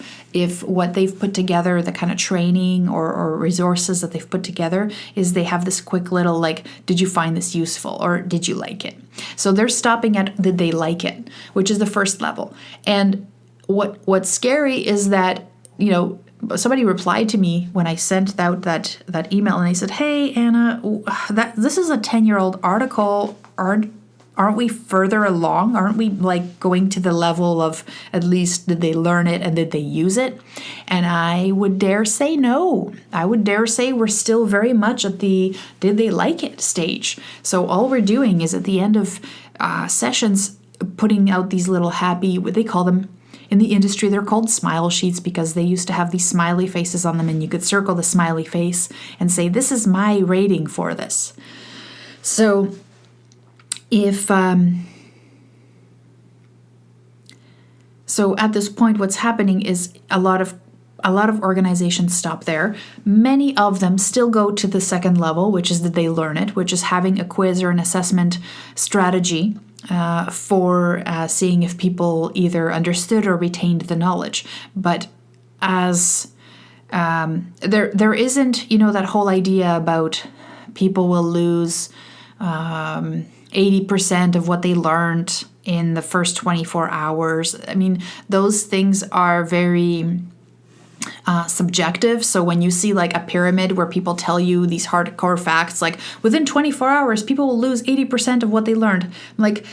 what they've put together, the kind of training or resources that they've put together, is they have this quick little like, did you find this useful or did you like it? So they're stopping at did they like it, which is the first level. And what's scary is that, somebody replied to me when I sent out that email, and they said, "Hey, Anna, this is a 10-year-old article. Aren't we further along? Aren't we like going to the level of at least did they learn it and did they use it?" And I would dare say no. I would dare say we're still very much at the did they like it stage. So all we're doing is at the end of sessions putting out these little happy, what they call them in the industry, they're called smile sheets because they used to have these smiley faces on them, and you could circle the smiley face and say, this is my rating for this. So So at this point, what's happening is a lot of organizations stop there. Many of them still go to the second level, which is that they learn it, which is having a quiz or an assessment strategy for seeing if people either understood or retained the knowledge. But as there isn't, that whole idea about people will lose 80% of what they learned in the first 24 hours. I mean, those things are very subjective. So when you see like a pyramid where people tell you these hardcore facts, like within 24 hours, people will lose 80% of what they learned. Like,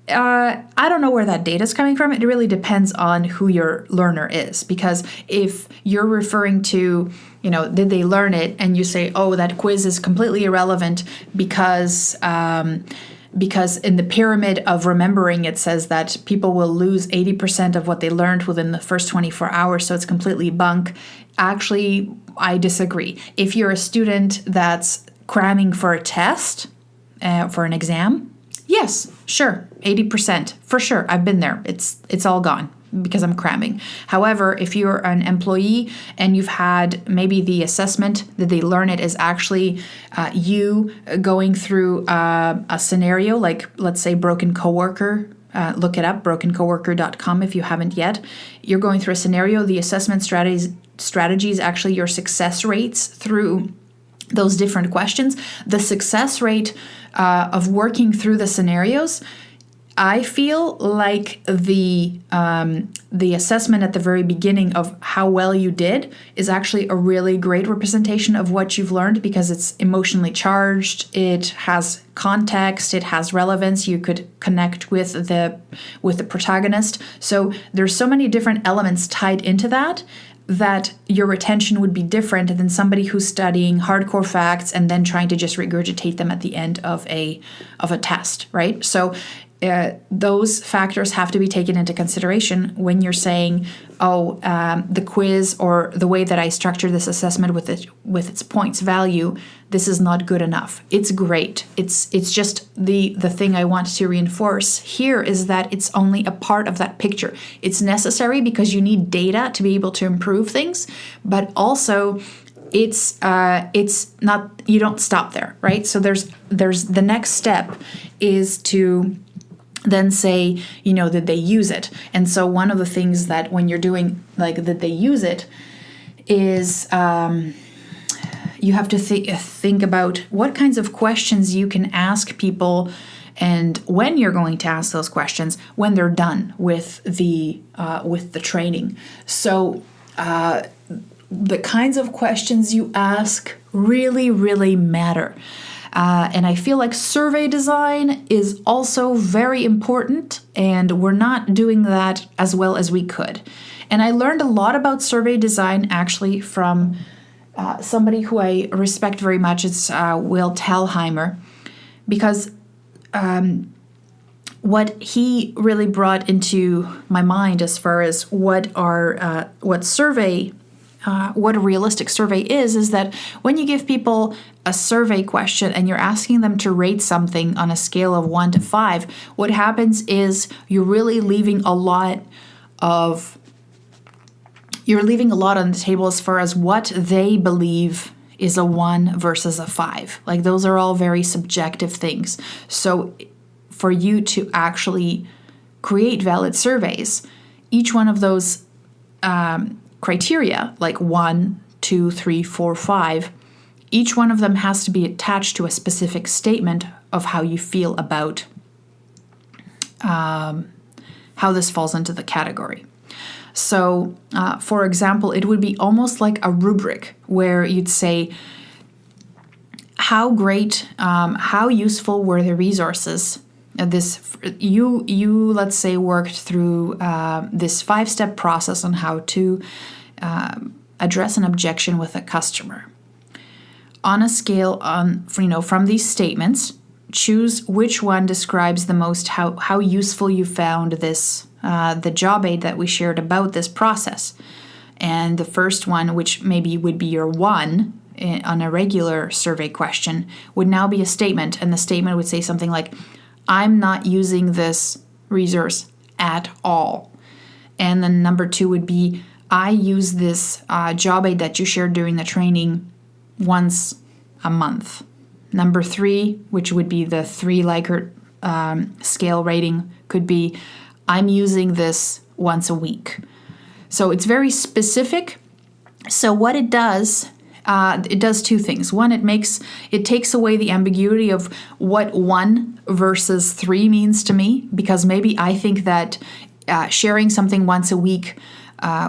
I don't know where that data is coming from. It really depends on who your learner is. Because if you're referring to, did they learn it? And you say, oh, that quiz is completely irrelevant because in the pyramid of remembering, it says that people will lose 80% of what they learned within the first 24 hours, so it's completely bunk. Actually, I disagree. If you're a student that's cramming for a test, for an exam, yes, sure, 80%, for sure. I've been there. It's all gone because I'm cramming. However, if you're an employee and you've had maybe the assessment that they learn it is actually you going through a scenario, like let's say broken coworker, look it up, brokencoworker.com if you haven't yet. You're going through a scenario, the assessment strategies actually your success rates through those different questions. The success rate of working through the scenarios, I feel like the assessment at the very beginning of how well you did is actually a really great representation of what you've learned because it's emotionally charged, it has context, it has relevance, you could connect with the protagonist. So there's so many different elements tied into that your retention would be different than somebody who's studying hardcore facts and then trying to just regurgitate them at the end of a test, right? So those factors have to be taken into consideration when you're saying, the quiz or the way that I structure this assessment with its points value, this is not good enough. It's great. It's just the thing I want to reinforce here is that it's only a part of that picture. It's necessary because you need data to be able to improve things, but also it's not, you don't stop there, right? So there's the next step is to then say, did they use it? And so one of the things that when you're doing like that they use it is you have to think about what kinds of questions you can ask people and when you're going to ask those questions when they're done with the training. So the kinds of questions you ask really, really matter. And I feel like survey design is also very important, and we're not doing that as well as we could. And I learned a lot about survey design actually from somebody who I respect very much. It's Will Thalheimer, because what he really brought into my mind as far as what survey what a realistic survey is that when you give people a survey question and you're asking them to rate something on a scale of 1 to 5, what happens is you're leaving a lot on the table as far as what they believe is a 1 versus a 5. Like, those are all very subjective things. So for you to actually create valid surveys, each one of those criteria, like 1, 2, 3, 4, 5, each one of them has to be attached to a specific statement of how you feel about how this falls into the category. So, for example, it would be almost like a rubric where you'd say, how great, how useful were the resources? You let's say worked through this 5-step process on how to address an objection with a customer. On a scale from these statements, choose which one describes the most how useful you found this the job aid that we shared about this process. And the first one, which maybe would be your 1 on a regular survey question, would now be a statement, and the statement would say something like, I'm not using this resource at all. And then number 2 would be, I use this job aid that you shared during the training once a month. Number 3, which would be the 3 Likert scale rating, could be, I'm using this once a week. So it's very specific. So what it does 2 things. One, it takes away the ambiguity of what 1 versus 3 means to me, because maybe I think that sharing something once a week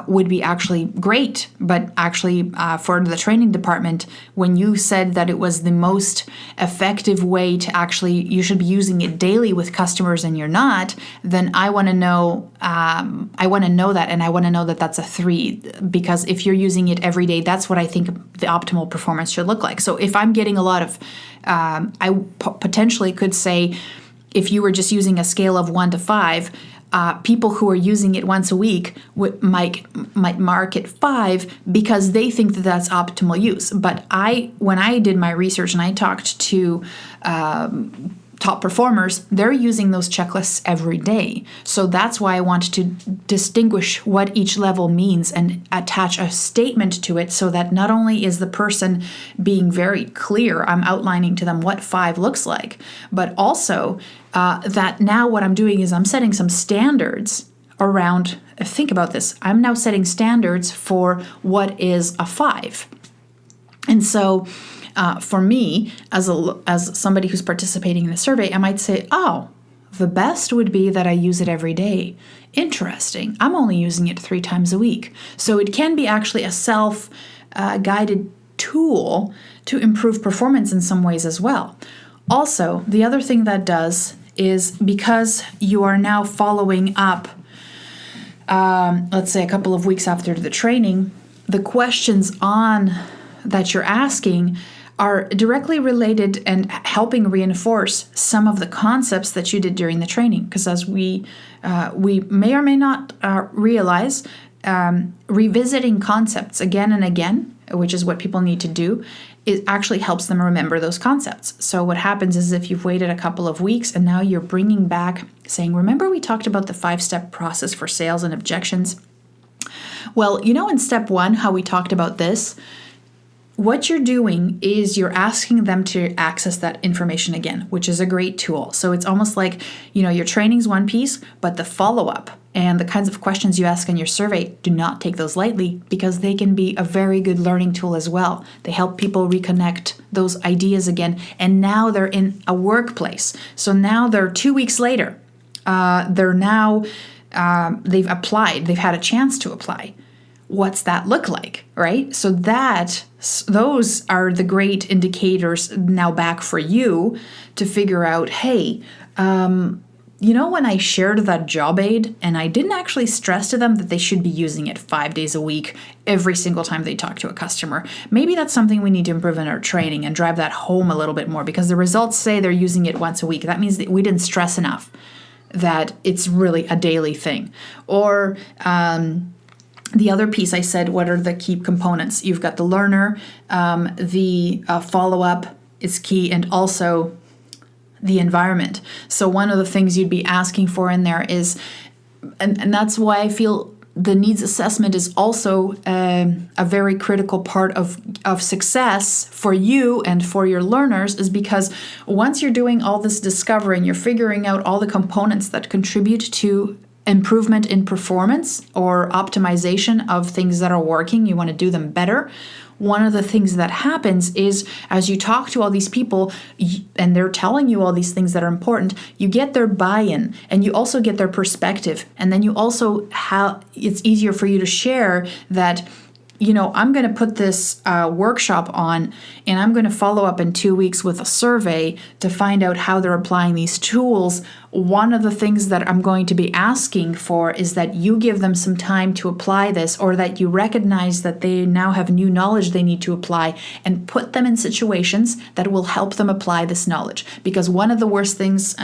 would be actually great, but actually for the training department, when you said that it was the most effective way to actually, you should be using it daily with customers and you're not, then I want to know that, and I want to know that that's a 3, because if you're using it every day, that's what I think the optimal performance should look like. So if I'm getting a lot of, I potentially could say, if you were just using a scale of 1 to 5, people who are using it once a week might mark it 5 because they think that that's optimal use. But when I did my research and I talked to top performers, they're using those checklists every day. So that's why I wanted to distinguish what each level means and attach a statement to it, so that not only is the person being very clear, I'm outlining to them what 5 looks like, but also that now what I'm doing is I'm setting some standards around, think about this, I'm now setting standards for what is a 5. And so for me, as somebody who's participating in the survey, I might say, oh, the best would be that I use it every day. Interesting. I'm only using it 3 times a week. So it can be actually a self-guided tool to improve performance in some ways as well. Also, the other thing that does is, because you are now following up, let's say a couple of weeks after the training, the questions that you're asking are directly related and helping reinforce some of the concepts that you did during the training. Because as we may or may not realize, revisiting concepts again and again, which is what people need to do, it actually helps them remember those concepts. So what happens is, if you've waited a couple of weeks and now you're bringing back saying, remember we talked about the 5-step process for sales and objections? Well, in step 1, how we talked about this, what you're doing is you're asking them to access that information again, which is a great tool. So it's almost like, your training's one piece, but the follow-up and the kinds of questions you ask in your survey, do not take those lightly, because they can be a very good learning tool as well. They help people reconnect those ideas again. And now they're in a workplace. So now they're 2 weeks later. They're now, they've applied. They've had a chance to apply. What's that look like, right? So those are the great indicators now back for you to figure out, hey, when I shared that job aid and I didn't actually stress to them that they should be using it 5 days a week every single time they talk to a customer, maybe that's something we need to improve in our training and drive that home a little bit more, because the results say they're using it once a week. That means that we didn't stress enough that it's really a daily thing. Or the other piece I said, what are the key components? You've got the learner, the follow-up is key, and also the environment. So one of the things you'd be asking for in there is, and that's why I feel the needs assessment is also a very critical part of success for you and for your learners, is because once you're doing all this discovery and you're figuring out all the components that contribute to improvement in performance or optimization of things that are working, you want to do them better. One of the things that happens is as you talk to all these people and they're telling you all these things that are important, you get their buy-in and you also get their perspective. And then you also it's easier for you to share that, I'm going to put this workshop on and I'm going to follow up in 2 weeks with a survey to find out how they're applying these tools. One of the things that I'm going to be asking for is that you give them some time to apply this, or that you recognize that they now have new knowledge they need to apply, and put them in situations that will help them apply this knowledge. Because one of the worst things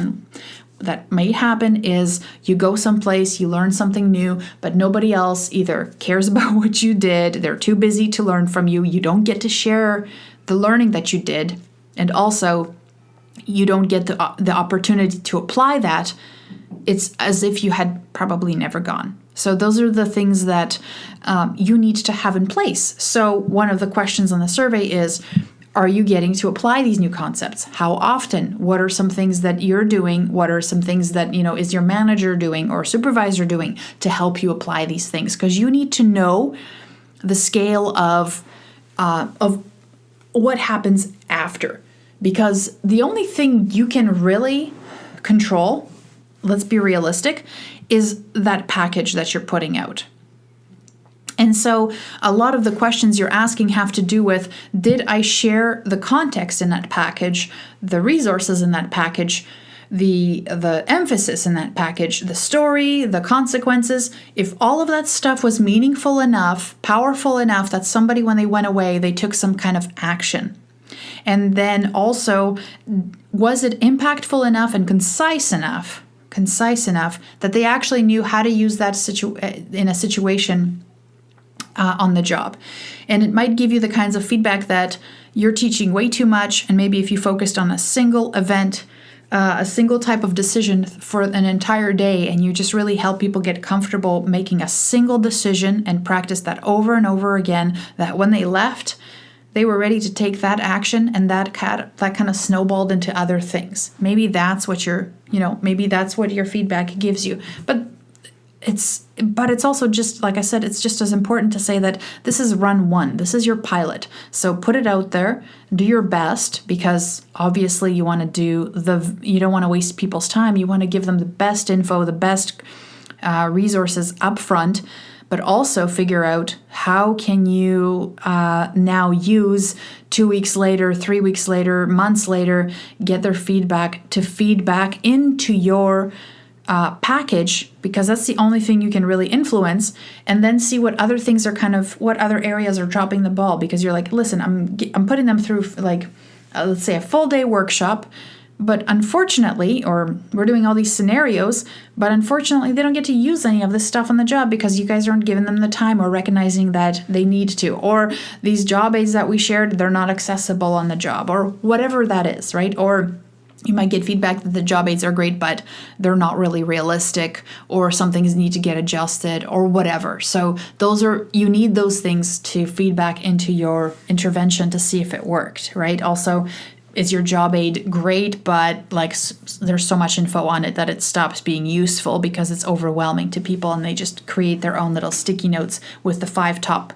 that may happen is you go someplace, you learn something new, but nobody else either cares about what you did, they're too busy to learn from you, you don't get to share the learning that you did, and also you don't get the opportunity to apply that. It's as if you had probably never gone. So those are the things that you need to have in place. So one of the questions on the survey is, are you getting to apply these new concepts? How often? What are some things that you're doing? What are some things that, is your manager doing or supervisor doing to help you apply these things? Because you need to know the scale of what happens after. Because the only thing you can really control, let's be realistic, is that package that you're putting out. And so a lot of the questions you're asking have to do with, did I share the context in that package, the resources in that package, the emphasis in that package, the story, the consequences? If all of that stuff was meaningful enough, powerful enough that somebody, when they went away, they took some kind of action. And then also, was it impactful enough and concise enough that they actually knew how to use that in a situation on the job? And it might give you the kinds of feedback that you're teaching way too much, and maybe if you focused on a single event, a single type of decision for an entire day, and you just really help people get comfortable making a single decision and practice that over and over again, that when they left, they were ready to take that action, and that kind of snowballed into other things. Maybe that's what maybe that's what your feedback gives you. But it's also just, like I said, it's just as important to say that this is run one. This is your pilot. So put it out there, do your best, because obviously you want to you don't want to waste people's time. You want to give them the best info, the best resources up front, but also figure out how can you now use 2 weeks later, 3 weeks later, months later, get their feedback to feed back into your package, because that's the only thing you can really influence, and then see what other things are what other areas are dropping the ball, because you're like, listen, I'm putting them through let's say a full day workshop, but unfortunately, or we're doing all these scenarios, but unfortunately they don't get to use any of this stuff on the job because you guys aren't giving them the time or recognizing that they need to, or these job aids that we shared, they're not accessible on the job, or whatever that is, right? Or you might get feedback that the job aids are great, but they're not really realistic, or some things need to get adjusted, or whatever. So you need those things to feed back into your intervention to see if it worked, right? Also, is your job aid great, but there's so much info on it that it stops being useful because it's overwhelming to people, and they just create their own little sticky notes with the 5 top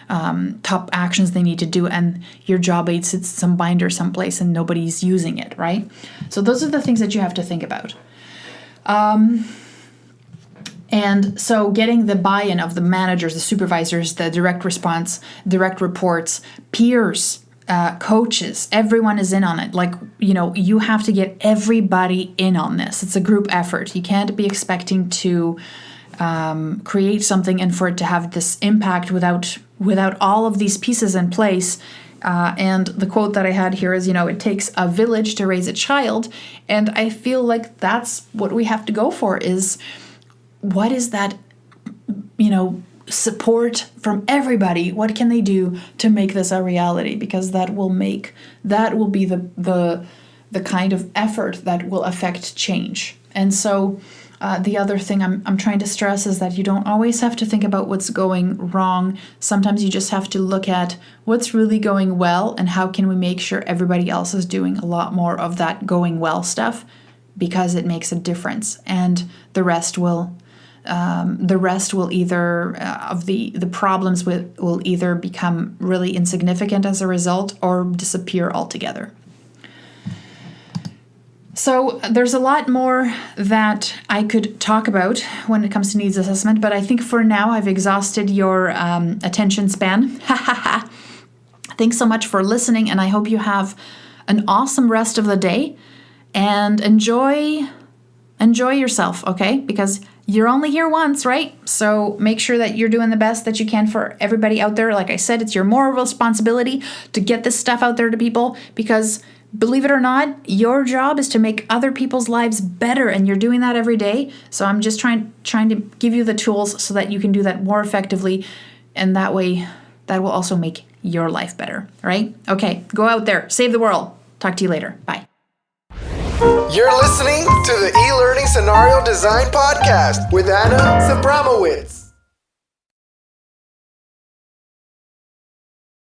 actions they need to do, and your job aid sits in some binder someplace and nobody's using it, right? So those are the things that you have to think about. And so getting the buy-in of the managers, the supervisors, the direct response, direct reports, peers, coaches, everyone is in on it. You have to get everybody in on this. It's a group effort. You can't be expecting to create something and for it to have this impact without all of these pieces in place. And the quote that I had here is, it takes a village to raise a child. And I feel like that's what we have to go for, is what is that, support from everybody. What can they do to make this a reality? Because that will be the kind of effort that will affect change. And so the other thing I'm trying to stress is that you don't always have to think about what's going wrong. Sometimes you just have to look at what's really going well and how can we make sure everybody else is doing a lot more of that going well stuff, because it makes a difference. And the rest will either of the problems will either become really insignificant as a result or disappear altogether. So there's a lot more that I could talk about when it comes to needs assessment, but I think for now I've exhausted your attention span. Thanks so much for listening, and I hope you have an awesome rest of the day, and enjoy yourself, okay? Because you're only here once, right? So make sure that you're doing the best that you can for everybody out there. Like I said, it's your moral responsibility to get this stuff out there to people, because believe it or not, your job is to make other people's lives better, and you're doing that every day. So I'm just trying to give you the tools so that you can do that more effectively, and that way that will also make your life better, right? Okay, go out there, save the world. Talk to you later. Bye. You're listening to the E-Learning Scenario Design Podcast with Anna Zabramowitz.